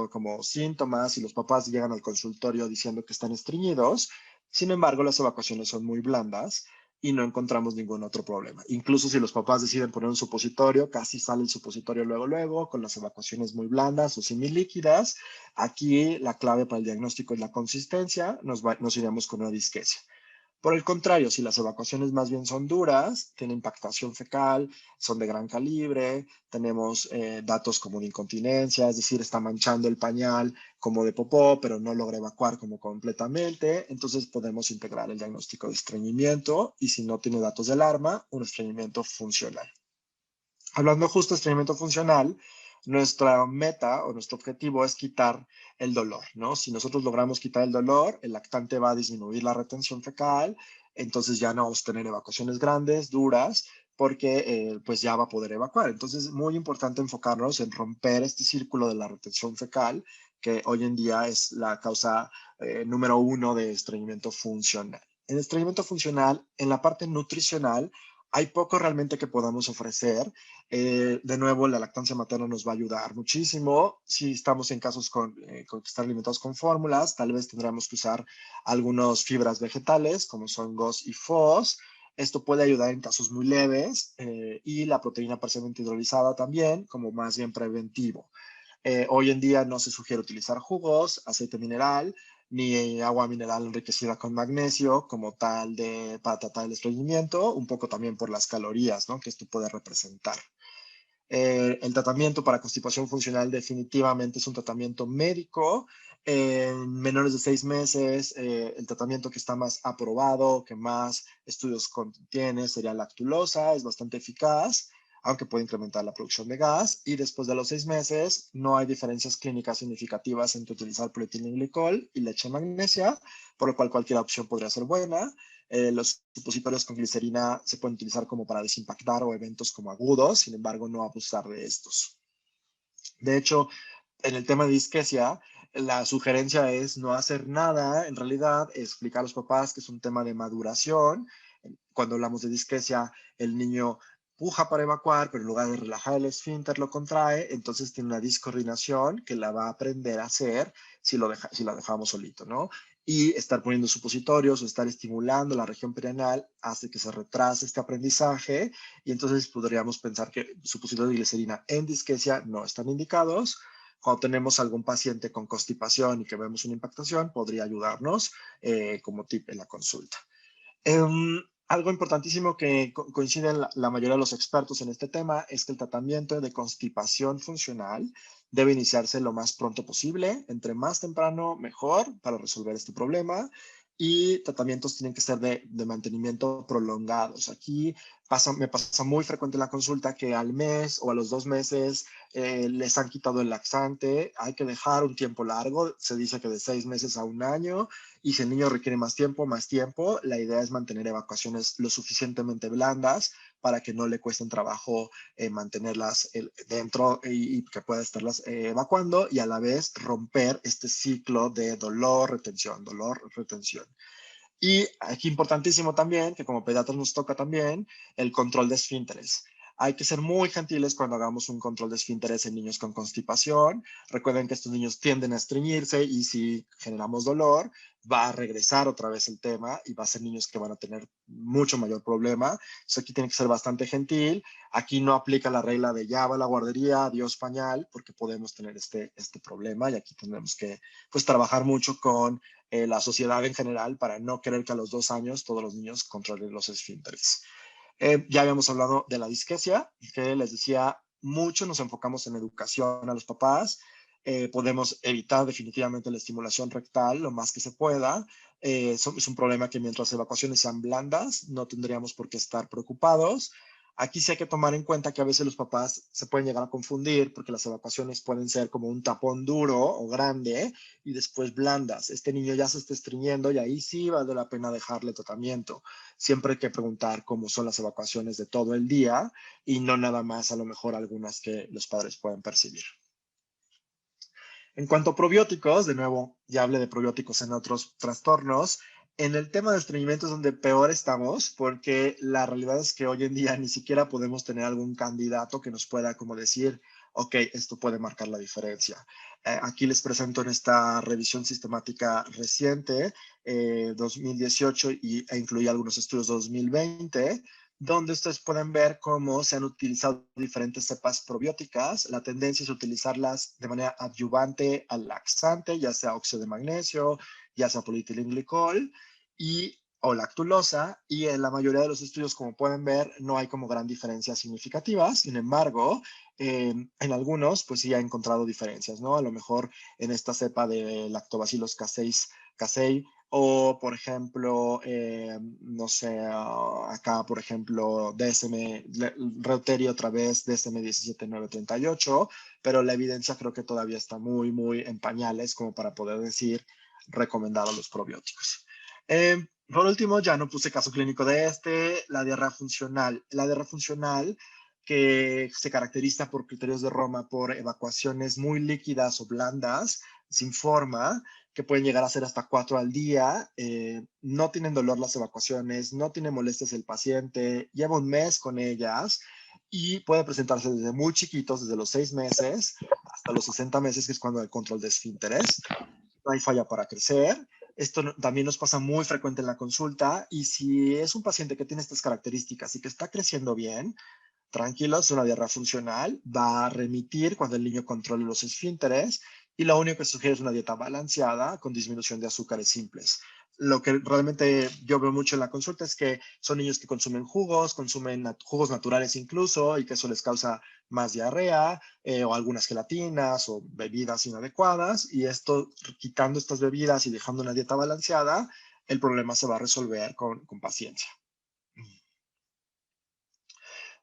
como síntomas y los papás llegan al consultorio diciendo que están estreñidos. Sin embargo, las evacuaciones son muy blandas y no encontramos ningún otro problema. Incluso si los papás deciden poner un supositorio, casi sale el supositorio luego, con las evacuaciones muy blandas o semilíquidas. Aquí la clave para el diagnóstico es la consistencia, nos iremos con una disquesia. Por el contrario, si las evacuaciones más bien son duras, tienen impactación fecal, son de gran calibre, tenemos datos como de incontinencia, es decir, está manchando el pañal como de popó, pero no logra evacuar como completamente, entonces podemos integrar el diagnóstico de estreñimiento y si no tiene datos de alarma, un estreñimiento funcional. Hablando justo de estreñimiento funcional, nuestra meta o nuestro objetivo es quitar el dolor, ¿no? Si nosotros logramos quitar el dolor, el lactante va a disminuir la retención fecal, entonces ya no vamos a tener evacuaciones grandes, duras, porque pues ya va a poder evacuar. Entonces es muy importante enfocarnos en romper este círculo de la retención fecal, que hoy en día es la causa número 1 de estreñimiento funcional. En estreñimiento funcional, en la parte nutricional, hay poco realmente que podamos ofrecer. De nuevo, la lactancia materna nos va a ayudar muchísimo. Si estamos en casos con que están alimentados con fórmulas, tal vez tendremos que usar algunas fibras vegetales, como son GOS y FOS. Esto puede ayudar en casos muy leves y la proteína parcialmente hidrolizada también, como más bien preventivo. Hoy en día no se sugiere utilizar jugos, aceite mineral, ni agua mineral enriquecida con magnesio como tal para tratar el estreñimiento, un poco también por las calorías, ¿no?, que esto puede representar. El tratamiento para constipación funcional definitivamente es un tratamiento médico. En menores de 6 meses, el tratamiento que está más aprobado, que más estudios contiene, sería lactulosa, es bastante eficaz, aunque puede incrementar la producción de gas. Y después de los 6 meses, no hay diferencias clínicas significativas entre utilizar proetilenglicol y leche magnesia, por lo cual cualquier opción podría ser buena. Los supositorios con glicerina se pueden utilizar como para desimpactar o eventos como agudos, sin embargo, no abusar de estos. De hecho, en el tema de disquesia, la sugerencia es no hacer nada, en realidad, explicar a los papás que es un tema de maduración. Cuando hablamos de disquesia, el niño puja para evacuar, pero en lugar de relajar el esfínter lo contrae, entonces tiene una discoordinación que la va a aprender a hacer si la dejamos solito, ¿no? Y estar poniendo supositorios o estar estimulando la región perianal hace que se retrase este aprendizaje y entonces podríamos pensar que supositorios de glicerina en disquesia no están indicados. Cuando tenemos algún paciente con constipación y que vemos una impactación, podría ayudarnos como tip en la consulta. Algo importantísimo que coinciden la mayoría de los expertos en este tema es que el tratamiento de constipación funcional debe iniciarse lo más pronto posible, entre más temprano mejor para resolver este problema, y tratamientos tienen que ser de mantenimiento prolongados. Aquí me pasa muy frecuente en la consulta que al mes o a los 2 meses les han quitado el laxante. Hay que dejar un tiempo largo, se dice que de 6 meses a un año, y si el niño requiere más tiempo, más tiempo. La idea es mantener evacuaciones lo suficientemente blandas para que no le cuesten trabajo mantenerlas dentro y que pueda estarlas evacuando, y a la vez romper este ciclo de dolor, retención, dolor, retención. Y aquí importantísimo también, que como pediatras nos toca también, el control de esfínteres. Hay que ser muy gentiles cuando hagamos un control de esfínteres en niños con constipación. Recuerden que estos niños tienden a estreñirse y si generamos dolor, va a regresar otra vez el tema y va a ser niños que van a tener mucho mayor problema. Entonces aquí tiene que ser bastante gentil. Aquí no aplica la regla de ya va a la guardería, adiós pañal, porque podemos tener este problema y aquí tenemos que pues trabajar mucho con la sociedad en general para no querer que a los 2 años todos los niños controlen los esfínteres. Ya habíamos hablado de la disquesia, que les decía, mucho nos enfocamos en educación a los papás. Podemos evitar definitivamente la estimulación rectal lo más que se pueda. Es un problema que mientras las evacuaciones sean blandas, no tendríamos por qué estar preocupados. Aquí sí hay que tomar en cuenta que a veces los papás se pueden llegar a confundir porque las evacuaciones pueden ser como un tapón duro o grande y después blandas. Este niño ya se está estreñiendo y ahí sí vale la pena dejarle tratamiento. Siempre hay que preguntar cómo son las evacuaciones de todo el día y no nada más a lo mejor algunas que los padres pueden percibir. En cuanto a probióticos, de nuevo, ya hablé de probióticos en otros trastornos. En el tema de estreñimiento es donde peor estamos, porque la realidad es que hoy en día ni siquiera podemos tener algún candidato que nos pueda como decir, ok, esto puede marcar la diferencia. Aquí les presento en esta revisión sistemática reciente, 2018, e incluye algunos estudios de 2020, donde ustedes pueden ver cómo se han utilizado diferentes cepas probióticas. La tendencia es utilizarlas de manera adyuvante al laxante, ya sea óxido de magnesio, ya sea polietilenglicol o lactulosa, y en la mayoría de los estudios, como pueden ver, no hay como gran diferencia significativa. Sin embargo, en algunos, pues sí ha encontrado diferencias, ¿no? A lo mejor en esta cepa de Lactobacillus casei, o, por ejemplo, no sé, acá, por ejemplo, Reuteria otra vez, DSM 17938, pero la evidencia creo que todavía está muy, muy en pañales como para poder decir recomendar a los probióticos. Por último, ya no puse caso clínico de la diarrea funcional. La diarrea funcional, que se caracteriza por criterios de Roma, por evacuaciones muy líquidas o blandas, sin forma, que pueden llegar a ser hasta 4 al día, no tienen dolor las evacuaciones, no tiene molestias el paciente, lleva un mes con ellas y puede presentarse desde muy chiquitos, desde los 6 meses hasta los 60 meses, que es cuando hay control de esfínteres. No hay falla para crecer. Esto también nos pasa muy frecuente en la consulta, y si es un paciente que tiene estas características y que está creciendo bien, tranquilos, es una diarrea funcional, va a remitir cuando el niño controle los esfínteres y lo único que sugiere es una dieta balanceada con disminución de azúcares simples. Lo que realmente yo veo mucho en la consulta es que son niños que consumen jugos, consumen jugos naturales incluso, y que eso les causa más diarrea, o algunas gelatinas o bebidas inadecuadas, y esto, quitando estas bebidas y dejando una dieta balanceada, el problema se va a resolver con paciencia.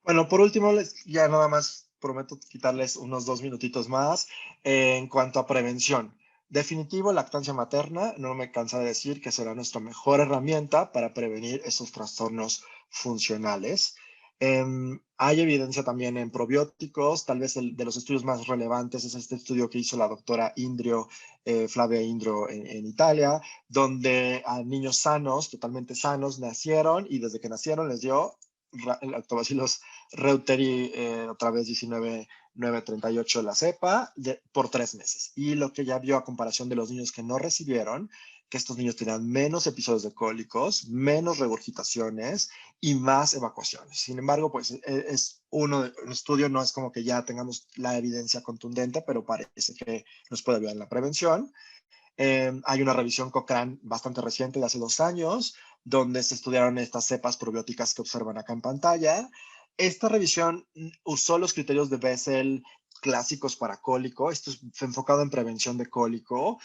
Bueno, por último, ya nada más prometo quitarles unos 2 minutitos más en cuanto a prevención. Definitivo, lactancia materna, no me cansa de decir que será nuestra mejor herramienta para prevenir esos trastornos funcionales. Hay evidencia también en probióticos, tal vez el de los estudios más relevantes es este estudio que hizo la doctora Indrio, Flavia Indrio en Italia, donde a niños sanos, totalmente sanos, nacieron y desde que nacieron les dio lactobacillus reuteri, otra vez 19938 la cepa, por 3 meses. Y lo que ya vio a comparación de los niños que no recibieron, que estos niños tenían menos episodios de cólicos, menos regurgitaciones y más evacuaciones. Sin embargo, pues es un estudio, no es como que ya tengamos la evidencia contundente, pero parece que nos puede ayudar en la prevención. Hay una revisión Cochrane bastante reciente de hace 2 años, donde se estudiaron estas cepas probióticas que observan acá en pantalla. Esta revisión usó los criterios de Bessel clásicos para cólico. Esto es enfocado en prevención de cólico.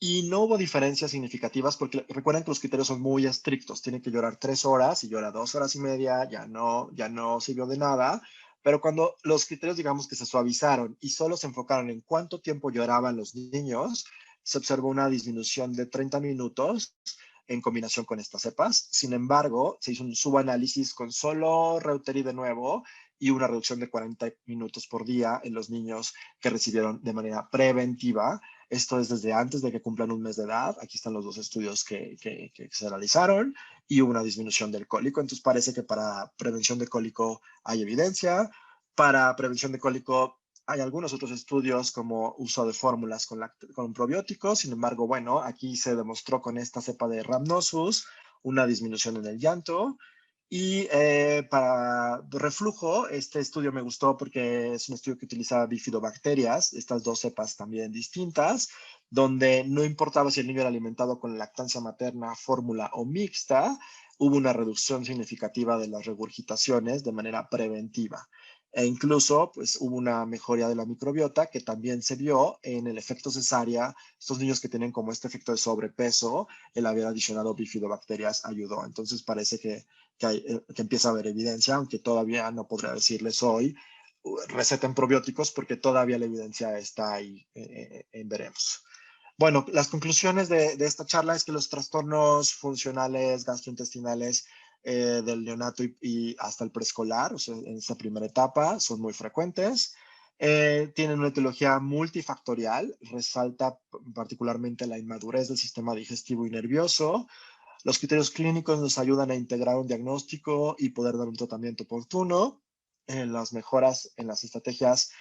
y no hubo diferencias significativas porque recuerden que los criterios son muy estrictos. Tiene que llorar 3 horas y llora 2 horas y media, ya no sirvió de nada. Pero cuando los criterios, digamos que se suavizaron y solo se enfocaron en cuánto tiempo lloraban los niños, se observó una disminución de 30 minutos en combinación con estas cepas. Sin embargo, se hizo un subanálisis con solo Reuteri de nuevo y una reducción de 40 minutos por día en los niños que recibieron de manera preventiva. Esto es desde antes de que cumplan un mes de edad. Aquí están los dos estudios que se realizaron y hubo una disminución del cólico. Entonces parece que para prevención de cólico hay evidencia. Para prevención de cólico hay algunos otros estudios como uso de fórmulas con probióticos. Sin embargo, bueno, aquí se demostró con esta cepa de Rhamnosus una disminución en el llanto. Y para reflujo, este estudio me gustó porque es un estudio que utiliza bifidobacterias, estas dos cepas también distintas, donde no importaba si el niño era alimentado con lactancia materna, fórmula o mixta, hubo una reducción significativa de las regurgitaciones de manera preventiva. E incluso pues, hubo una mejoría de la microbiota que también se vio en el efecto cesárea. Estos niños que tienen como este efecto de sobrepeso, el haber adicionado bifidobacterias ayudó. Entonces parece que empieza a haber evidencia, aunque todavía no podría decirles hoy, receten probióticos porque todavía la evidencia está ahí, veremos. Bueno, las conclusiones de esta charla es que los trastornos funcionales gastrointestinales del neonato y hasta el preescolar, o sea, en esta primera etapa, son muy frecuentes. Tienen una etiología multifactorial, resalta particularmente la inmadurez del sistema digestivo y nervioso. Los criterios clínicos nos ayudan a integrar un diagnóstico y poder dar un tratamiento oportuno. Las mejoras en las estrategias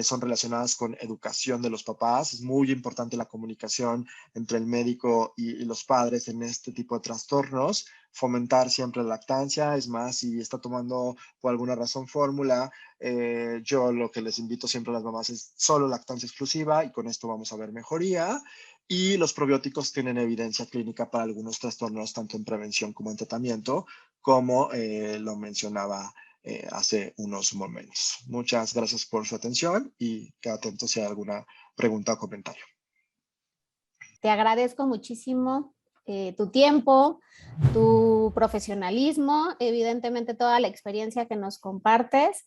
son relacionadas con educación de los papás. Es muy importante la comunicación entre el médico y los padres en este tipo de trastornos. Fomentar siempre la lactancia. Es más, si está tomando por alguna razón fórmula, yo lo que les invito siempre a las mamás es solo lactancia exclusiva y con esto vamos a ver mejoría. Y los probióticos tienen evidencia clínica para algunos trastornos, tanto en prevención como en tratamiento, como lo mencionaba hace unos momentos. Muchas gracias por su atención y quedo atento si hay alguna pregunta o comentario. Te agradezco muchísimo tu tiempo, tu profesionalismo, evidentemente toda la experiencia que nos compartes.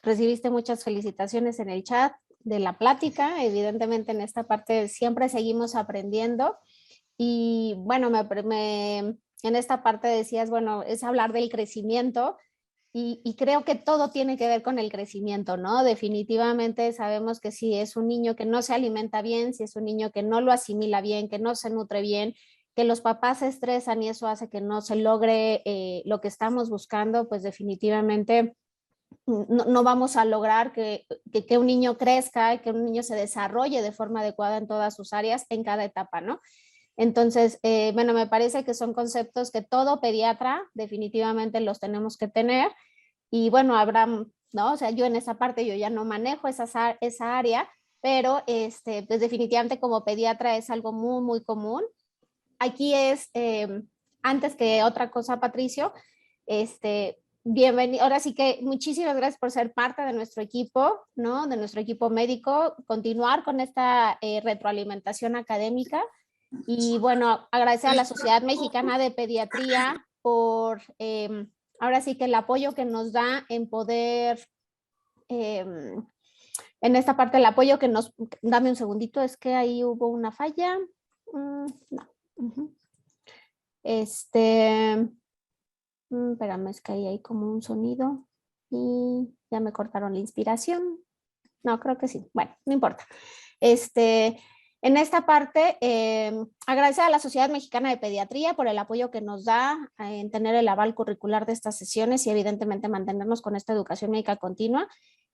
Recibiste muchas felicitaciones en el chat de la plática. Evidentemente en esta parte siempre seguimos aprendiendo. Y bueno, en esta parte decías, bueno, es hablar del crecimiento. Y creo que todo tiene que ver con el crecimiento, ¿no? Definitivamente sabemos que si es un niño que no se alimenta bien, si es un niño que no lo asimila bien, que no se nutre bien, que los papás se estresan y eso hace que no se logre lo que estamos buscando, pues definitivamente no vamos a lograr que un niño crezca y que un niño se desarrolle de forma adecuada en todas sus áreas en cada etapa, ¿no? Entonces, bueno, me parece que son conceptos que todo pediatra definitivamente los tenemos que tener. Y bueno, habrá, ¿no? O sea, yo en esa parte yo ya no manejo esa área, pero pues definitivamente como pediatra es algo muy, muy común. Aquí es, antes que otra cosa, Patricio, bienvenido. Ahora sí que muchísimas gracias por ser parte de nuestro equipo, ¿no? De nuestro equipo médico, continuar con esta retroalimentación académica. Y bueno, agradecer a la Sociedad Mexicana de Pediatría por ahora sí que el apoyo que nos da en poder, en esta parte el apoyo que nos, dame un segundito, es que ahí hubo una falla. No. Espérame, es que ahí hay como un sonido y ya me cortaron la inspiración. No, creo que sí. Bueno, no importa. En esta parte, agradecer a la Sociedad Mexicana de Pediatría por el apoyo que nos da en tener el aval curricular de estas sesiones y evidentemente mantenernos con esta educación médica continua.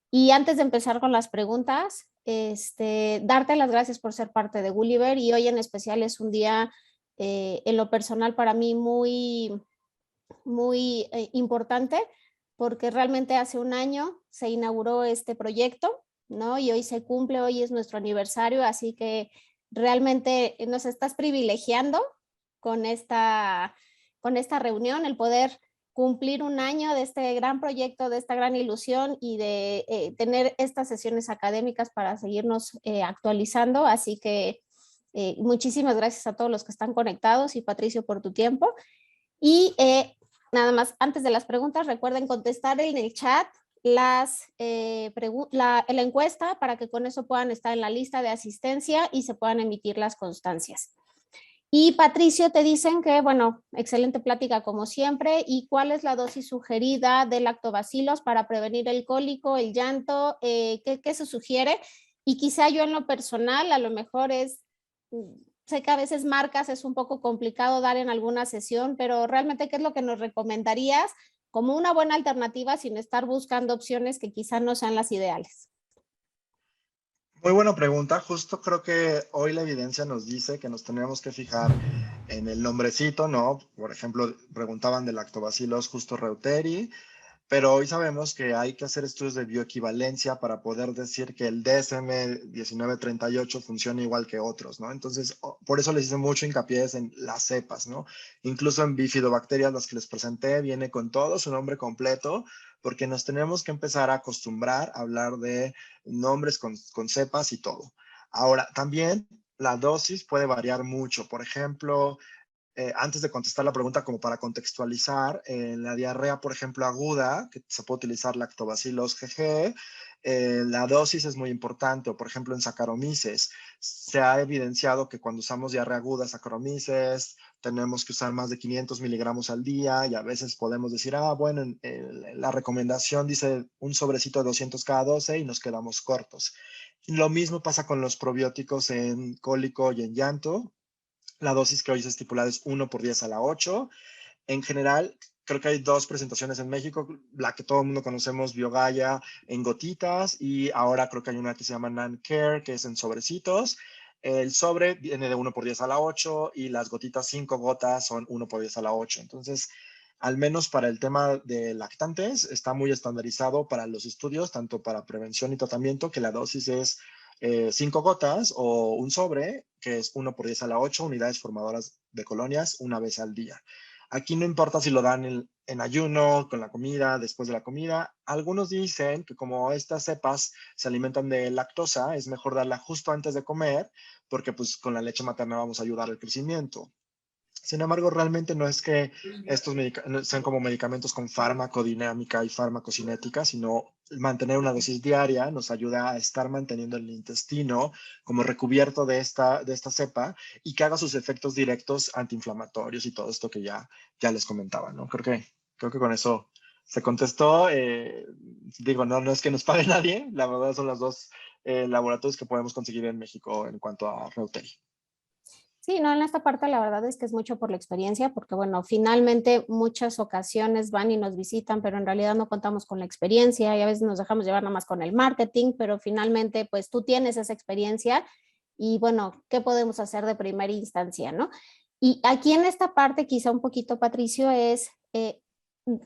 Y antes de empezar con las preguntas, darte las gracias por ser parte de Gulliver y hoy en especial es un día en lo personal para mí muy, muy importante porque realmente hace un año se inauguró este proyecto, ¿no? Y hoy se cumple, hoy es nuestro aniversario, así que realmente nos estás privilegiando con esta reunión, el poder cumplir un año de este gran proyecto, de esta gran ilusión y de tener estas sesiones académicas para seguirnos actualizando. Así que Muchísimas gracias a todos los que están conectados y Patricio por tu tiempo. Y nada más, antes de las preguntas, recuerden contestar en el chat la encuesta para que con eso puedan estar en la lista de asistencia y se puedan emitir las constancias. Y Patricio, te dicen que, bueno, excelente plática como siempre. ¿Y cuál es la dosis sugerida de lactobacilos para prevenir el cólico, el llanto? ¿Qué se sugiere? Y quizá yo en lo personal, a lo mejor sé que a veces marcas es un poco complicado dar en alguna sesión, pero realmente, ¿qué es lo que nos recomendarías como una buena alternativa sin estar buscando opciones que quizá no sean las ideales? Muy buena pregunta. Justo creo que hoy la evidencia nos dice que nos tenemos que fijar en el nombrecito, ¿no? Por ejemplo, preguntaban de lactobacillus justo reuteri, pero hoy sabemos que hay que hacer estudios de bioequivalencia para poder decir que el DSM-1938 funciona igual que otros, ¿no? Entonces, por eso les hice mucho hincapié en las cepas, ¿no? Incluso en bifidobacterias, las que les presenté, viene con todo su nombre completo, porque nos tenemos que empezar a acostumbrar a hablar de nombres con cepas y todo. Ahora, también la dosis puede variar mucho. Por ejemplo, antes de contestar la pregunta, como para contextualizar, en la diarrea, por ejemplo, aguda, que se puede utilizar lactobacillus GG, la dosis es muy importante, o por ejemplo en Saccharomyces, se ha evidenciado que cuando usamos diarrea aguda, Saccharomyces, tenemos que usar más de 500 miligramos al día, y a veces podemos decir, bueno, la recomendación dice un sobrecito de 200 cada 12 y nos quedamos cortos. Lo mismo pasa con los probióticos en cólico y en llanto. La dosis que hoy se estipulada es 1 por 10 a la 8. En general, creo que hay dos presentaciones en México, la que todo el mundo conocemos, Biogaya, en gotitas, y ahora creo que hay una que se llama NanCare, que es en sobrecitos. El sobre viene de 1 por 10 a la 8 y las gotitas 5 gotas son 1 por 10 a la 8. Entonces, al menos para el tema de lactantes, está muy estandarizado para los estudios, tanto para prevención y tratamiento, que la dosis es 5 gotas o un sobre, que es 1 por 10 a la 8 unidades formadoras de colonias una vez al día. Aquí no importa si lo dan en ayuno, con la comida, después de la comida. Algunos dicen que como estas cepas se alimentan de lactosa, es mejor darla justo antes de comer, porque pues con la leche materna vamos a ayudar al crecimiento. Sin embargo, realmente no es que estos sean como medicamentos con farmacodinámica y farmacocinética, sino mantener una dosis diaria nos ayuda a estar manteniendo el intestino como recubierto de esta cepa y que haga sus efectos directos antiinflamatorios y todo esto que ya les comentaba, ¿no? Creo que con eso se contestó. Digo, no es que nos pague nadie, la verdad son los dos laboratorios que podemos conseguir en México en cuanto a Reuteri. Sí, no, en esta parte la verdad es que es mucho por la experiencia, porque bueno, finalmente muchas ocasiones van y nos visitan, pero en realidad no contamos con la experiencia y a veces nos dejamos llevar nada más con el marketing, pero finalmente pues tú tienes esa experiencia y bueno, ¿qué podemos hacer de primera instancia, no? Y aquí en esta parte quizá un poquito, Patricio,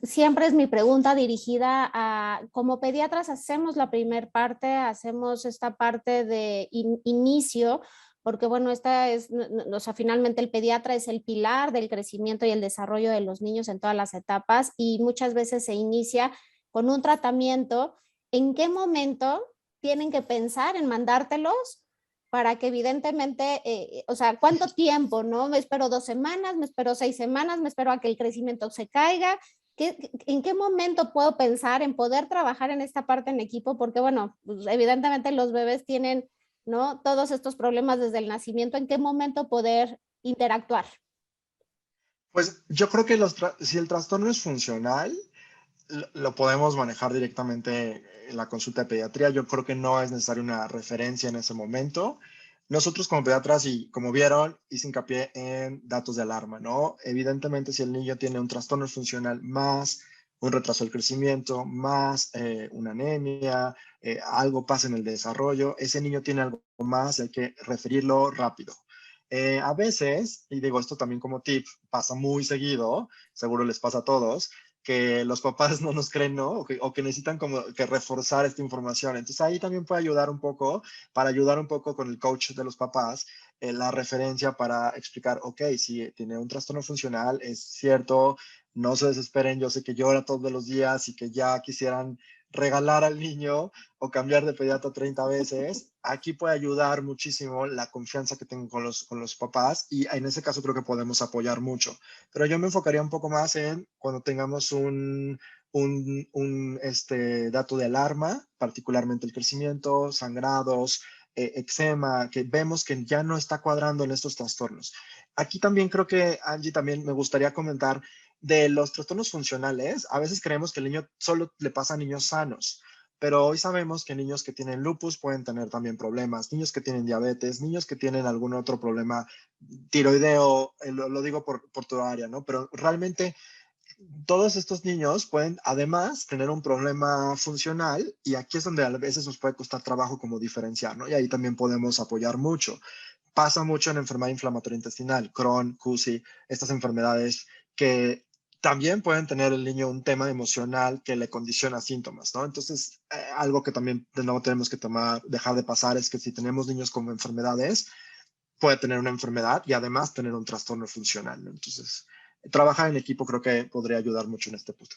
siempre es mi pregunta dirigida a, como pediatras hacemos la primer parte, hacemos esta parte de inicio, porque bueno, esta es, o sea, finalmente el pediatra es el pilar del crecimiento y el desarrollo de los niños en todas las etapas y muchas veces se inicia con un tratamiento. ¿En qué momento tienen que pensar en mandártelos para que evidentemente, o sea, cuánto tiempo, ¿no? Me espero 2 semanas, me espero 6 semanas, me espero a que el crecimiento se caiga. ¿En qué momento puedo pensar en poder trabajar en esta parte en equipo? Porque bueno, pues, evidentemente los bebés tienen, ¿no? Todos estos problemas desde el nacimiento, ¿en qué momento poder interactuar? Pues yo creo que si el trastorno es funcional, lo podemos manejar directamente en la consulta de pediatría. Yo creo que no es necesaria una referencia en ese momento. Nosotros como pediatras, y como vieron, hice hincapié en datos de alarma, ¿no? Evidentemente, si el niño tiene un trastorno funcional más un retraso del crecimiento, más una anemia, algo pasa en el desarrollo, ese niño tiene algo más, hay que referirlo rápido. A veces, y digo esto también como tip, pasa muy seguido, seguro les pasa a todos, que los papás no nos creen, ¿no? O que necesitan como que reforzar esta información. Entonces ahí también puede ayudar un poco, para ayudar un poco con el coach de los papás, la referencia para explicar, ok, si tiene un trastorno funcional, es cierto, no se desesperen, yo sé que llora todos los días y que ya quisieran regalar al niño o cambiar de pediatra 30 veces. Aquí puede ayudar muchísimo la confianza que tengo con los papás y en ese caso creo que podemos apoyar mucho. Pero yo me enfocaría un poco más en cuando tengamos dato de alarma, particularmente el crecimiento, sangrados, eczema, que vemos que ya no está cuadrando en estos trastornos. Aquí también creo que, Angie, también me gustaría comentar de los trastornos funcionales. A veces creemos que el niño solo le pasa a niños sanos, pero hoy sabemos que niños que tienen lupus pueden tener también problemas, niños que tienen diabetes, niños que tienen algún otro problema tiroideo, lo digo por tu área, ¿no? Pero realmente todos estos niños pueden además tener un problema funcional y aquí es donde a veces nos puede costar trabajo como diferenciar, ¿no? Y ahí también podemos apoyar mucho. Pasa mucho en enfermedad inflamatoria intestinal, Crohn, CUSI, estas enfermedades que también pueden tener el niño un tema emocional que le condiciona síntomas, ¿no? Entonces, algo que también de nuevo tenemos que dejar de pasar es que si tenemos niños con enfermedades, puede tener una enfermedad y además tener un trastorno funcional, ¿no? Entonces, trabajar en equipo creo que podría ayudar mucho en este punto.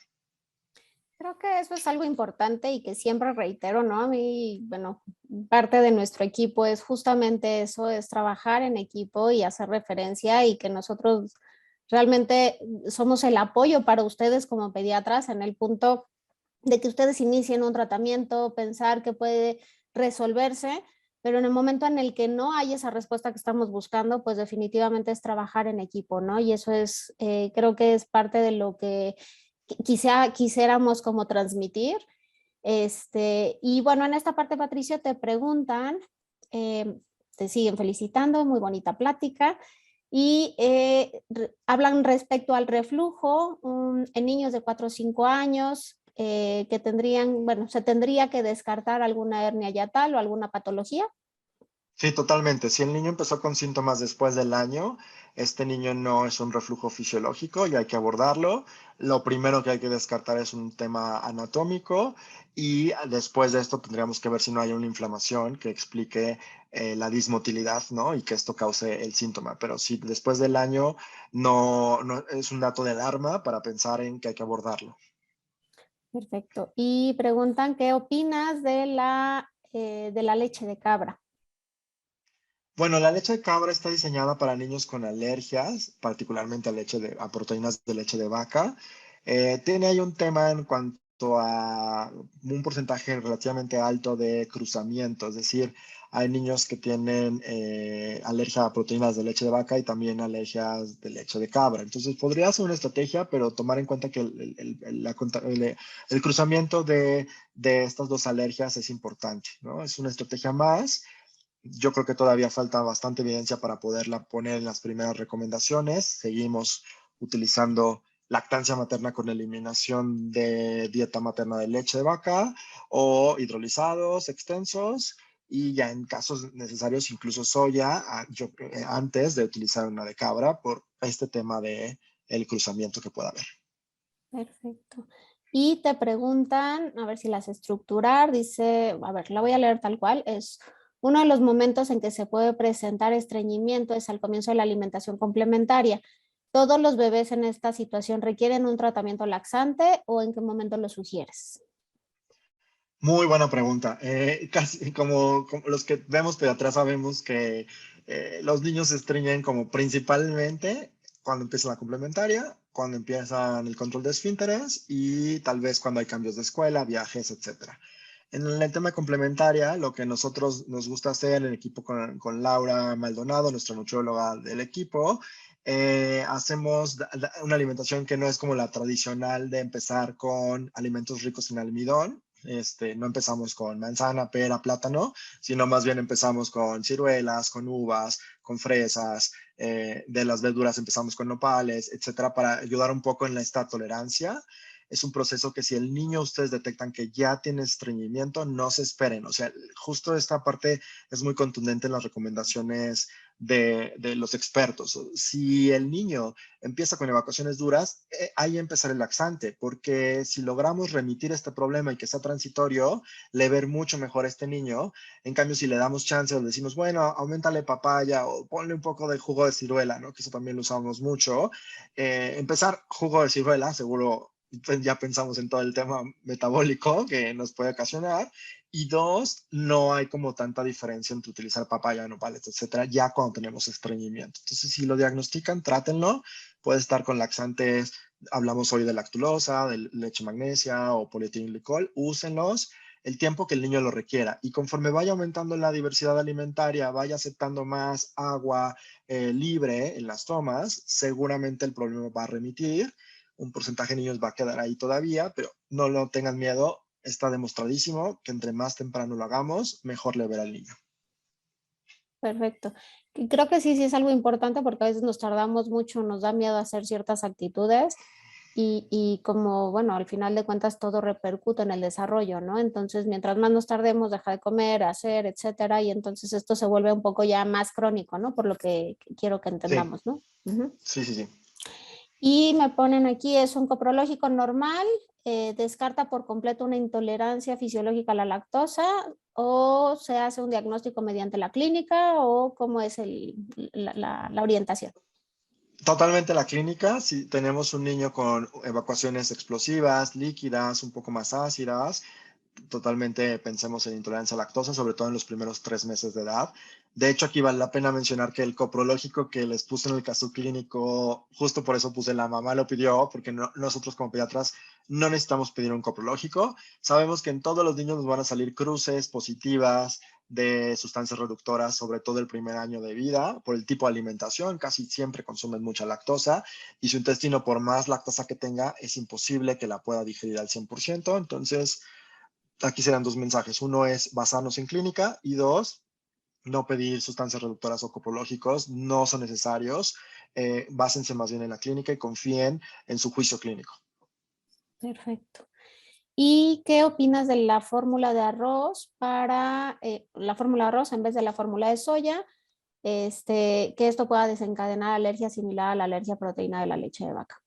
Creo que eso es algo importante y que siempre reitero, ¿no? A mí, bueno, parte de nuestro equipo es justamente eso, es trabajar en equipo y hacer referencia y que nosotros realmente somos el apoyo para ustedes como pediatras en el punto de que ustedes inicien un tratamiento, pensar que puede resolverse, pero en el momento en el que no hay esa respuesta que estamos buscando, pues definitivamente es trabajar en equipo, ¿no? Y eso es, creo que es parte de lo que quisiéramos como transmitir. Y bueno, en esta parte, Patricio, te preguntan, te siguen felicitando, muy bonita plática, y hablan respecto al reflujo en niños de 4 o 5 años que tendrían, bueno, se tendría que descartar alguna hernia yatal o alguna patología. Sí, totalmente. Si el niño empezó con síntomas después del año, este niño no es un reflujo fisiológico y hay que abordarlo. Lo primero que hay que descartar es un tema anatómico y después de esto tendríamos que ver si no hay una inflamación que explique la dismotilidad, ¿no? Y que esto cause el síntoma. Pero si después del año no es un dato de alarma para pensar en que hay que abordarlo. Perfecto. Y preguntan, ¿qué opinas de la leche de cabra? Bueno, la leche de cabra está diseñada para niños con alergias, particularmente a proteínas de leche de vaca. Tiene ahí un tema en cuanto a un porcentaje relativamente alto de cruzamiento, es decir, hay niños que tienen alergia a proteínas de leche de vaca y también alergias de leche de cabra. Entonces, podría ser una estrategia, pero tomar en cuenta que el cruzamiento de estas dos alergias es importante, ¿no? Es una estrategia más. Yo creo que todavía falta bastante evidencia para poderla poner en las primeras recomendaciones. Seguimos utilizando lactancia materna con eliminación de dieta materna de leche de vaca o hidrolizados extensos y ya en casos necesarios incluso soya antes de utilizar una de cabra por este tema de el cruzamiento que pueda haber. Perfecto. Y te preguntan, a ver si las estructurar, dice, a ver, la voy a leer tal cual, es uno de los momentos en que se puede presentar estreñimiento es al comienzo de la alimentación complementaria. ¿Todos los bebés en esta situación requieren un tratamiento laxante o en qué momento lo sugieres? Muy buena pregunta. Casi como los que vemos pediatría sabemos que los niños se estreñen como principalmente cuando empieza la complementaria, cuando empiezan el control de esfínteres y tal vez cuando hay cambios de escuela, viajes, etcétera. En el tema complementaria, lo que nosotros nos gusta hacer en equipo con Laura Maldonado, nuestra nutrióloga del equipo, hacemos una alimentación que no es como la tradicional de empezar con alimentos ricos en almidón. No empezamos con manzana, pera, plátano, sino más bien empezamos con ciruelas, con uvas, con fresas, de las verduras empezamos con nopales, etcétera, para ayudar un poco en esta tolerancia. Es un proceso que si el niño ustedes detectan que ya tiene estreñimiento, no se esperen. O sea, justo esta parte es muy contundente en las recomendaciones de los expertos. Si el niño empieza con evacuaciones duras, ahí empezar el laxante, porque si logramos remitir este problema y que sea transitorio, le ver mucho mejor a este niño. En cambio, si le damos chance o le decimos, bueno, aumentale papaya o ponle un poco de jugo de ciruela, ¿no? Que eso también lo usamos mucho. Empezar jugo de ciruela, seguro pues ya pensamos en todo el tema metabólico que nos puede ocasionar. Y dos, no hay como tanta diferencia entre utilizar papaya, nopales, etcétera, ya cuando tenemos estreñimiento. Entonces, si lo diagnostican, trátenlo. Puede estar con laxantes, hablamos hoy de lactulosa, de leche magnesia o polietilenglicol, úsenlos el tiempo que el niño lo requiera. Y conforme vaya aumentando la diversidad alimentaria, vaya aceptando más agua libre en las tomas, seguramente el problema va a remitir. Un porcentaje de niños va a quedar ahí todavía, pero no lo tengan miedo. Está demostradísimo que entre más temprano lo hagamos, mejor le verá al niño. Perfecto. Y creo que sí, sí es algo importante porque a veces nos tardamos mucho, nos da miedo hacer ciertas actitudes y como, bueno, al final de cuentas todo repercute en el desarrollo, ¿no? Entonces, mientras más nos tardemos, deja de comer, hacer, etcétera, y entonces esto se vuelve un poco ya más crónico, ¿no? Por lo que quiero que Sí, entendamos, ¿no? Ujú. sí, sí, sí. Y me ponen aquí, es un coprológico normal, descarta por completo una intolerancia fisiológica a la lactosa o se hace un diagnóstico mediante la clínica o cómo es la orientación. Totalmente la clínica, si tenemos un niño con evacuaciones explosivas, líquidas, un poco más ácidas, totalmente pensemos en intolerancia a lactosa, sobre todo en los primeros 3 meses de edad. De hecho, aquí vale la pena mencionar que el coprológico que les puse en el caso clínico, justo por eso puse la mamá lo pidió, porque nosotros como pediatras no necesitamos pedir un coprológico. Sabemos que en todos los niños nos van a salir cruces positivas de sustancias reductoras, sobre todo el primer año de vida, por el tipo de alimentación, casi siempre consumen mucha lactosa y su intestino, por más lactosa que tenga, es imposible que la pueda digerir al 100%. Entonces, aquí serán dos mensajes. Uno es basarnos en clínica y dos, no pedir sustancias reductoras o coprológicos, no son necesarios. Básense más bien en la clínica y confíen en su juicio clínico. Perfecto. ¿Y qué opinas de la fórmula de arroz para la fórmula de arroz en vez de la fórmula de soya? Que esto pueda desencadenar alergia similar a la alergia a proteína de la leche de vaca.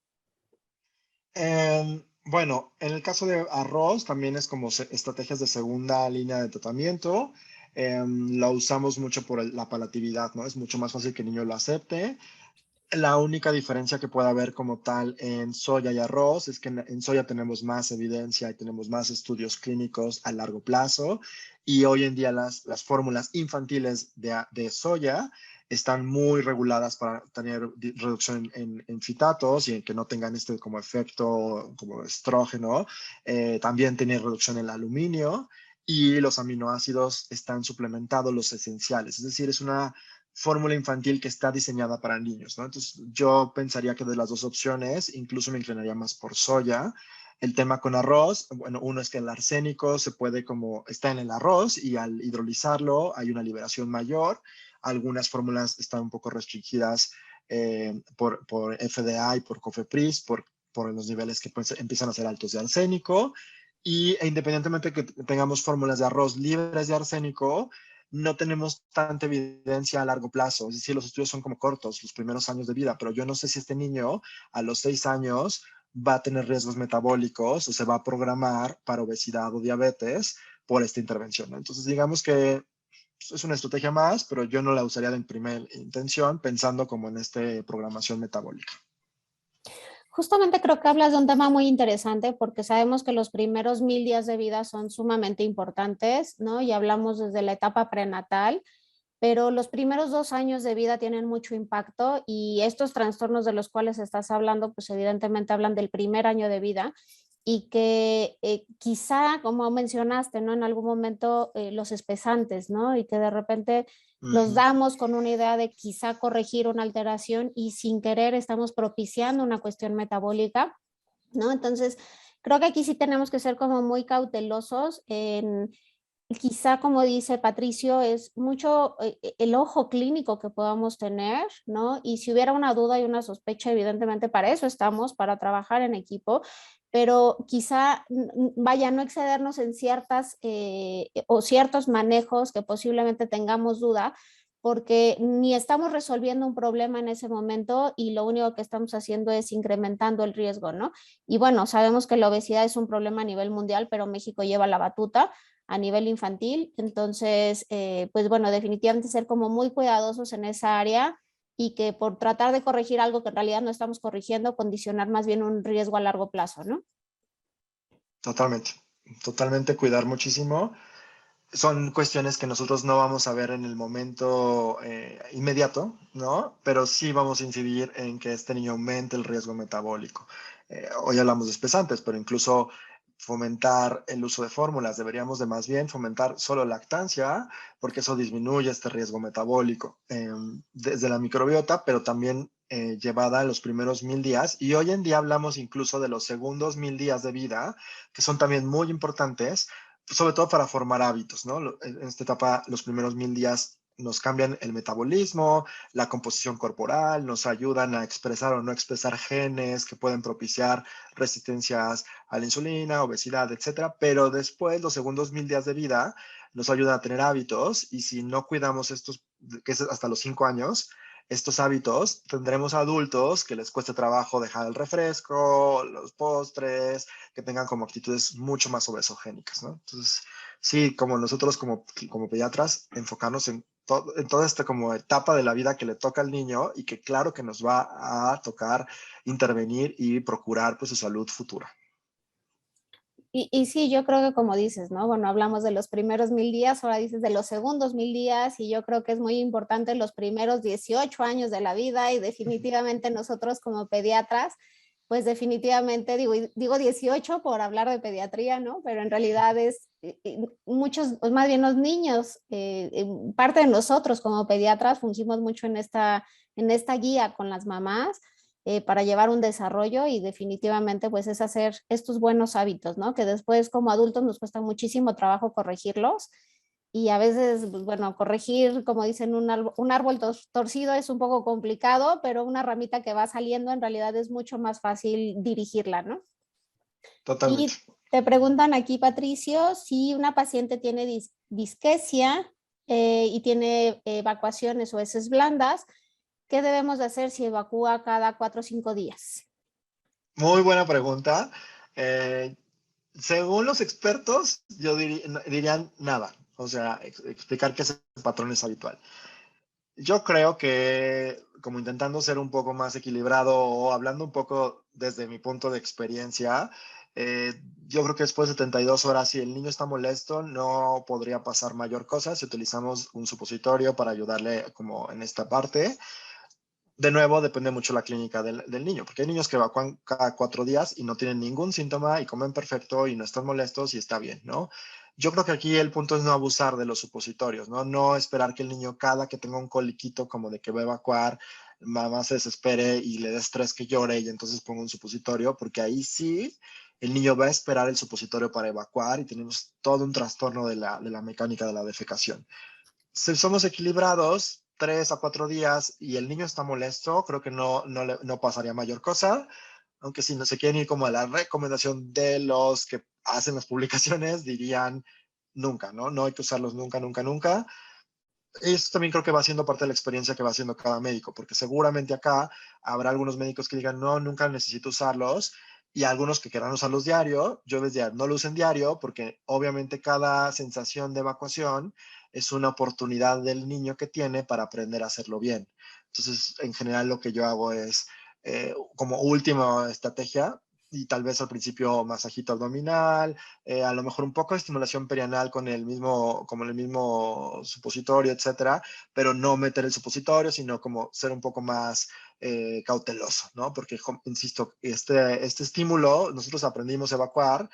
Bueno, en el caso de arroz también es como estrategias de segunda línea de tratamiento. Lo usamos mucho por la palatividad, ¿no? Es mucho más fácil que el niño lo acepte. La única diferencia que puede haber como tal en soya y arroz es que en soya tenemos más evidencia y tenemos más estudios clínicos a largo plazo y hoy en día las fórmulas infantiles de soya están muy reguladas para tener reducción en fitatos y en que no tengan este como efecto como estrógeno. También tiene reducción en el aluminio y los aminoácidos están suplementados los esenciales. Es decir, es una fórmula infantil que está diseñada para niños, ¿no? Entonces yo pensaría que de las dos opciones, incluso me inclinaría más por soya. El tema con arroz, bueno, uno es que el arsénico se puede como, está en el arroz y al hidrolizarlo hay una liberación mayor. Algunas fórmulas están un poco restringidas por FDA y por COFEPRIS, por los niveles que pues, empiezan a ser altos de arsénico. Y independientemente que tengamos fórmulas de arroz libres de arsénico, no tenemos tanta evidencia a largo plazo. Es decir, los estudios son como cortos, los primeros años de vida, pero yo no sé si este niño a los 6 años va a tener riesgos metabólicos o se va a programar para obesidad o diabetes por esta intervención, ¿no? Entonces, digamos que es una estrategia más, pero yo no la usaría de primera intención pensando como en esta programación metabólica. Justamente creo que hablas de un tema muy interesante porque sabemos que los primeros 1000 días de vida son sumamente importantes, ¿no? Y hablamos desde la etapa prenatal, pero los primeros 2 años de vida tienen mucho impacto y estos trastornos de los cuales estás hablando, pues evidentemente hablan del primer año de vida y que quizá, como mencionaste, ¿no? En algún momento los espesantes, ¿no? Y que de repente los damos con una idea de quizá corregir una alteración y sin querer estamos propiciando una cuestión metabólica, ¿no? Entonces, creo que aquí sí tenemos que ser como muy cautelosos en quizá, como dice Patricio, es mucho el ojo clínico que podamos tener, ¿no? Y si hubiera una duda y una sospecha, evidentemente para eso estamos, para trabajar en equipo, pero quizá, vaya, no excedernos en ciertas o ciertos manejos que posiblemente tengamos duda, porque ni estamos resolviendo un problema en ese momento y lo único que estamos haciendo es incrementando el riesgo, ¿no? Y bueno, sabemos que la obesidad es un problema a nivel mundial, pero México lleva la batuta a nivel infantil. Entonces, pues bueno, definitivamente ser como muy cuidadosos en esa área y que por tratar de corregir algo que en realidad no estamos corrigiendo, condicionar más bien un riesgo a largo plazo, ¿no? Totalmente, totalmente cuidar muchísimo. Son cuestiones que nosotros no vamos a ver en el momento inmediato, ¿no? Pero sí vamos a incidir en que este niño aumente el riesgo metabólico. Hoy hablamos de espesantes, pero incluso fomentar el uso de fórmulas. Deberíamos de más bien fomentar solo lactancia, porque eso disminuye este riesgo metabólico desde la microbiota, pero también llevada a los primeros 1000 días. Y hoy en día hablamos incluso de los segundos 1000 días de vida, que son también muy importantes, sobre todo para formar hábitos, ¿no? En esta etapa, los primeros 1000 días nos cambian el metabolismo, la composición corporal, nos ayudan a expresar o no expresar genes que pueden propiciar resistencias a la insulina, obesidad, etcétera. Pero después, los segundos 1000 días de vida nos ayudan a tener hábitos, y si no cuidamos estos, que es hasta los 5 años, estos hábitos, tendremos adultos que les cueste trabajo dejar el refresco, los postres, que tengan como actitudes mucho más obesogénicas, ¿no? Entonces, sí, como nosotros como pediatras, enfocarnos en toda esta como etapa de la vida que le toca al niño, y que claro que nos va a tocar intervenir y procurar pues su salud futura. Y sí, yo creo que como dices, ¿no? Bueno, hablamos de los primeros 1000 días, ahora dices de los segundos 1000 días, y yo creo que es muy importante los primeros 18 años de la vida, y definitivamente nosotros como pediatras, pues definitivamente digo 18 por hablar de pediatría, ¿no? Pero en realidad es muchos, pues más bien los niños, parte de nosotros como pediatras fungimos mucho en esta guía con las mamás para llevar un desarrollo, y definitivamente pues es hacer estos buenos hábitos, ¿no? Que después como adultos nos cuesta muchísimo trabajo corregirlos, y a veces, pues, bueno, corregir, como dicen, un árbol torcido es un poco complicado, pero una ramita que va saliendo en realidad es mucho más fácil dirigirla, ¿no? Totalmente. Y te preguntan aquí, Patricio, si una paciente tiene disquesia y tiene evacuaciones o heces blandas, ¿qué debemos de hacer si evacúa cada 4 o 5 días? Muy buena pregunta. Eh, Según los expertos, yo dirían nada. O sea, explicar que ese patrón es habitual. Yo creo que, como intentando ser un poco más equilibrado o hablando un poco desde mi punto de experiencia, yo creo que después de 72 horas, si el niño está molesto, no podría pasar mayor cosa si utilizamos un supositorio para ayudarle como en esta parte. De nuevo, depende mucho la clínica del niño, porque hay niños que evacúan cada 4 días y no tienen ningún síntoma y comen perfecto y no están molestos y está bien, ¿no? Yo creo que aquí el punto es no abusar de los supositorios, ¿no? No esperar que el niño cada que tenga un coliquito como de que va a evacuar, mamá se desespere y le dé estrés que llore y entonces ponga un supositorio, porque ahí sí el niño va a esperar el supositorio para evacuar y tenemos todo un trastorno de la mecánica de la defecación. Si somos equilibrados, 3 a 4 días y el niño está molesto, creo que no pasaría mayor cosa. Aunque si no se quieren ir como a la recomendación de los que hacen las publicaciones, dirían nunca, ¿no? No hay que usarlos nunca, nunca, nunca. Y esto también creo que va siendo parte de la experiencia que va haciendo cada médico, porque seguramente acá habrá algunos médicos que digan, no, nunca necesito usarlos, y algunos que quieran usarlos diario. Yo les diría, no lo usen diario, porque obviamente cada sensación de evacuación es una oportunidad del niño que tiene para aprender a hacerlo bien. Entonces, en general, lo que yo hago es, como última estrategia, y tal vez al principio masajito abdominal, a lo mejor un poco de estimulación perianal con como el mismo supositorio, etcétera, pero no meter el supositorio, sino como ser un poco más cauteloso, ¿no? Porque, insisto, este estímulo, nosotros aprendimos a evacuar,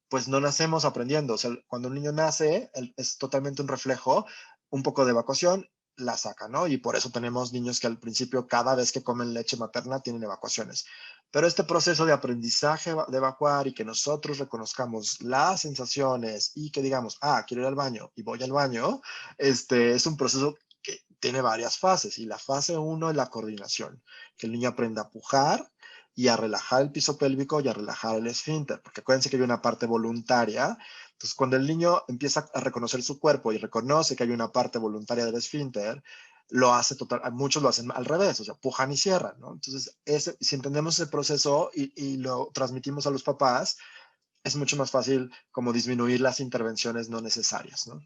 pues no nacemos aprendiendo. O sea, cuando un niño nace, es totalmente un reflejo, un poco de evacuación, la saca, ¿no? Y por eso tenemos niños que al principio, cada vez que comen leche materna, tienen evacuaciones. Pero este proceso de aprendizaje de evacuar, y que nosotros reconozcamos las sensaciones y que digamos, quiero ir al baño y voy al baño, es un proceso que tiene varias fases. Y la fase 1 es la coordinación, que el niño aprenda a pujar y a relajar el piso pélvico y a relajar el esfínter, porque acuérdense que hay una parte voluntaria. Entonces, cuando el niño empieza a reconocer su cuerpo y reconoce que hay una parte voluntaria del esfínter, lo hace muchos lo hacen al revés, o sea, pujan y cierran, ¿no? Entonces, si entendemos ese proceso y lo transmitimos a los papás, es mucho más fácil como disminuir las intervenciones no necesarias, ¿no?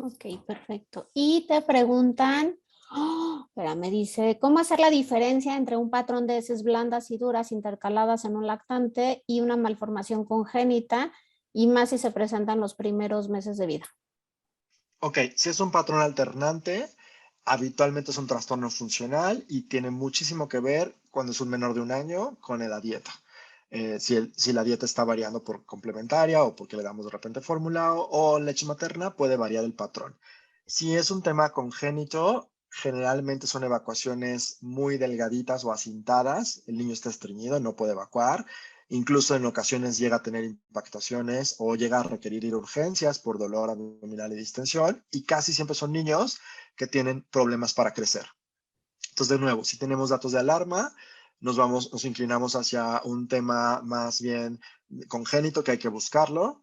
Ok, perfecto. Y te preguntan, Me dice, ¿cómo hacer la diferencia entre un patrón de heces blandas y duras intercaladas en un lactante y una malformación congénita, y más si se presentan los primeros meses de vida? Ok, si es un patrón alternante, habitualmente es un trastorno funcional y tiene muchísimo que ver cuando es un menor de 1 año con la dieta. Si la dieta está variando por complementaria o porque le damos de repente fórmula o leche materna, puede variar el patrón. Si es un tema congénito, generalmente son evacuaciones muy delgaditas o acintadas. El niño está estreñido, no puede evacuar. Incluso en ocasiones llega a tener impactaciones o llega a requerir ir a urgencias por dolor abdominal y distensión. Y casi siempre son niños que tienen problemas para crecer. Entonces, de nuevo, si tenemos datos de alarma, nos inclinamos hacia un tema más bien congénito que hay que buscarlo.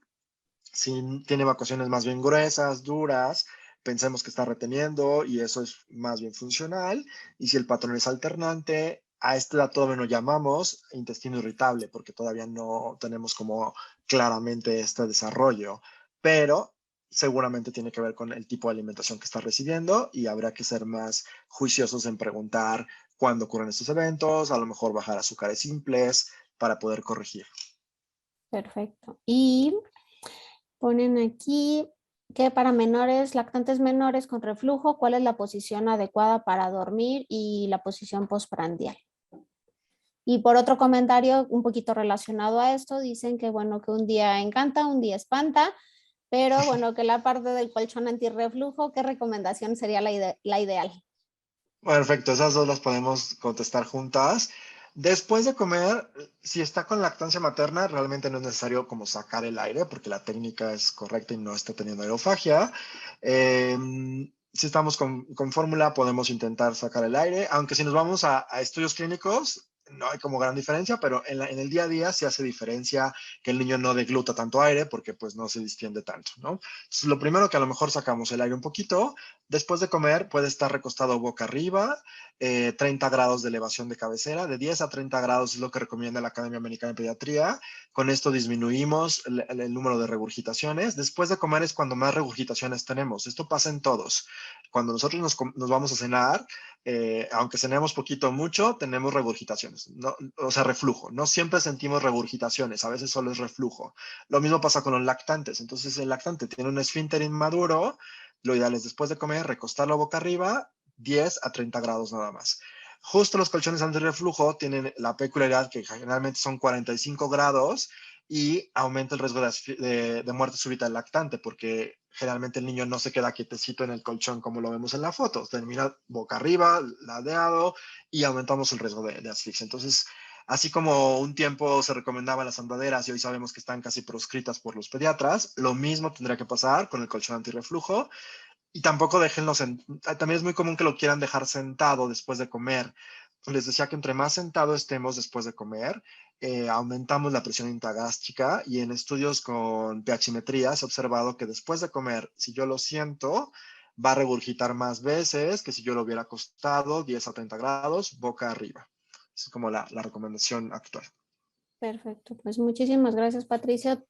Si tiene evacuaciones más bien gruesas, duras, pensemos que está reteniendo y eso es más bien funcional. Y si el patrón es alternante, a este dato todavía lo llamamos intestino irritable porque todavía no tenemos como claramente este desarrollo, pero seguramente tiene que ver con el tipo de alimentación que está recibiendo y habrá que ser más juiciosos en preguntar cuándo ocurren estos eventos, a lo mejor bajar azúcares simples para poder corregir. Perfecto. Y ponen aquí que para menores, lactantes menores con reflujo, ¿cuál es la posición adecuada para dormir y la posición postprandial? Y por otro comentario, un poquito relacionado a esto, dicen que bueno, que un día encanta, un día espanta, pero bueno, que la parte del colchón antirreflujo, ¿qué recomendación sería la ideal? Perfecto, esas dos las podemos contestar juntas. Después de comer, si está con lactancia materna, realmente no es necesario como sacar el aire porque la técnica es correcta y no está teniendo aerofagia. Eh, si estamos con fórmula, podemos intentar sacar el aire, aunque si nos vamos a estudios clínicos, no hay como gran diferencia, pero en el día a día sí hace diferencia que el niño no degluta tanto aire porque pues no se distiende tanto, ¿no? Entonces, lo primero que a lo mejor sacamos el aire un poquito. Después de comer puede estar recostado boca arriba, 30 grados de elevación de cabecera, de 10 a 30 grados es lo que recomienda la Academia Americana de Pediatría. Con esto disminuimos el número de regurgitaciones. Después de comer es cuando más regurgitaciones tenemos. Esto pasa en todos. Cuando nosotros nos vamos a cenar, aunque cenemos poquito o mucho, tenemos regurgitaciones, ¿no? O sea, reflujo. No siempre sentimos regurgitaciones, a veces solo es reflujo. Lo mismo pasa con los lactantes. Entonces, el lactante tiene un esfínter inmaduro. Lo ideal es después de comer, recostarlo boca arriba, 10 a 30 grados nada más. Justo los colchones antirreflujo tienen la peculiaridad que generalmente son 45 grados y aumenta el riesgo de muerte súbita del lactante porque generalmente el niño no se queda quietecito en el colchón como lo vemos en la foto. Termina boca arriba, ladeado y aumentamos el riesgo de asfixia. Entonces, así como un tiempo se recomendaban las andaderas y hoy sabemos que están casi proscritas por los pediatras, lo mismo tendría que pasar con el colchón antirreflujo. Y tampoco déjenlo, también es muy común que lo quieran dejar sentado después de comer. Les decía que entre más sentado estemos después de comer, aumentamos la presión intragástrica y en estudios con pHimetría se ha observado que después de comer, si yo lo siento, va a regurgitar más veces que si yo lo hubiera acostado 10 a 30 grados, boca arriba. Es como la recomendación actual. Perfecto, pues muchísimas gracias, Patricia.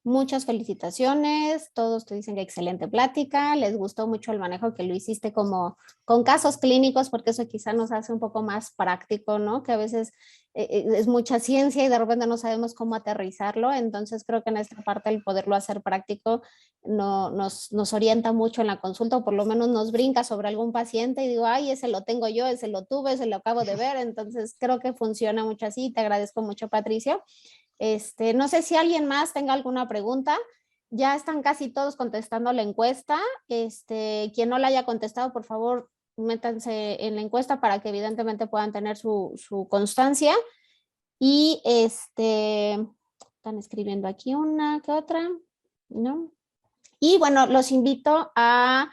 Muchas felicitaciones, todos te dicen que excelente plática, les gustó mucho el manejo que lo hiciste como con casos clínicos, porque eso quizá nos hace un poco más práctico, ¿no? Que a veces es mucha ciencia y de repente no sabemos cómo aterrizarlo, entonces creo que en esta parte el poderlo hacer práctico no, nos orienta mucho en la consulta, o por lo menos nos brinca sobre algún paciente y digo, ay, ese lo tengo yo, ese lo tuve, ese lo acabo de ver, entonces creo que funciona mucho así, te agradezco mucho, Patricio. No sé si alguien más tenga alguna pregunta. Ya están casi todos contestando la encuesta. Quien no la haya contestado, por favor, métanse en la encuesta para que evidentemente puedan tener su constancia. Y están escribiendo aquí una que otra, ¿no? Y bueno, los invito a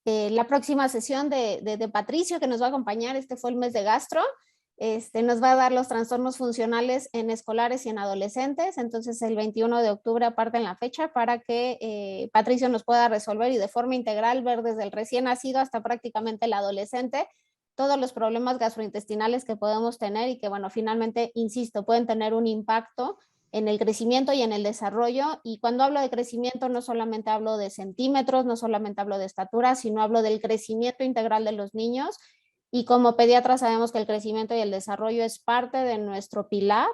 la próxima sesión de Patricio, que nos va a acompañar. Este fue el mes de gastro. Nos va a dar los trastornos funcionales en escolares y en adolescentes. Entonces, el 21 de octubre aparten la fecha para que Patricio nos pueda resolver y de forma integral ver desde el recién nacido hasta prácticamente el adolescente todos los problemas gastrointestinales que podemos tener y que, bueno, finalmente, insisto, pueden tener un impacto en el crecimiento y en el desarrollo. Y cuando hablo de crecimiento, no solamente hablo de centímetros, no solamente hablo de estatura, sino hablo del crecimiento integral de los niños. Y como pediatras sabemos que el crecimiento y el desarrollo es parte de nuestro pilar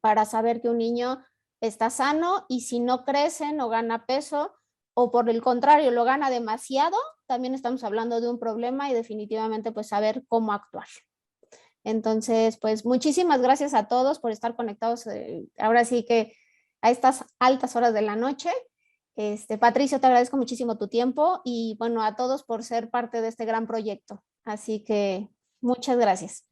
para saber que un niño está sano, y si no crece, no gana peso, o por el contrario, lo gana demasiado, también estamos hablando de un problema y definitivamente pues saber cómo actuar. Entonces, pues muchísimas gracias a todos por estar conectados, ahora sí que a estas altas horas de la noche. Patricio, te agradezco muchísimo tu tiempo y bueno, a todos por ser parte de este gran proyecto. Así que muchas gracias.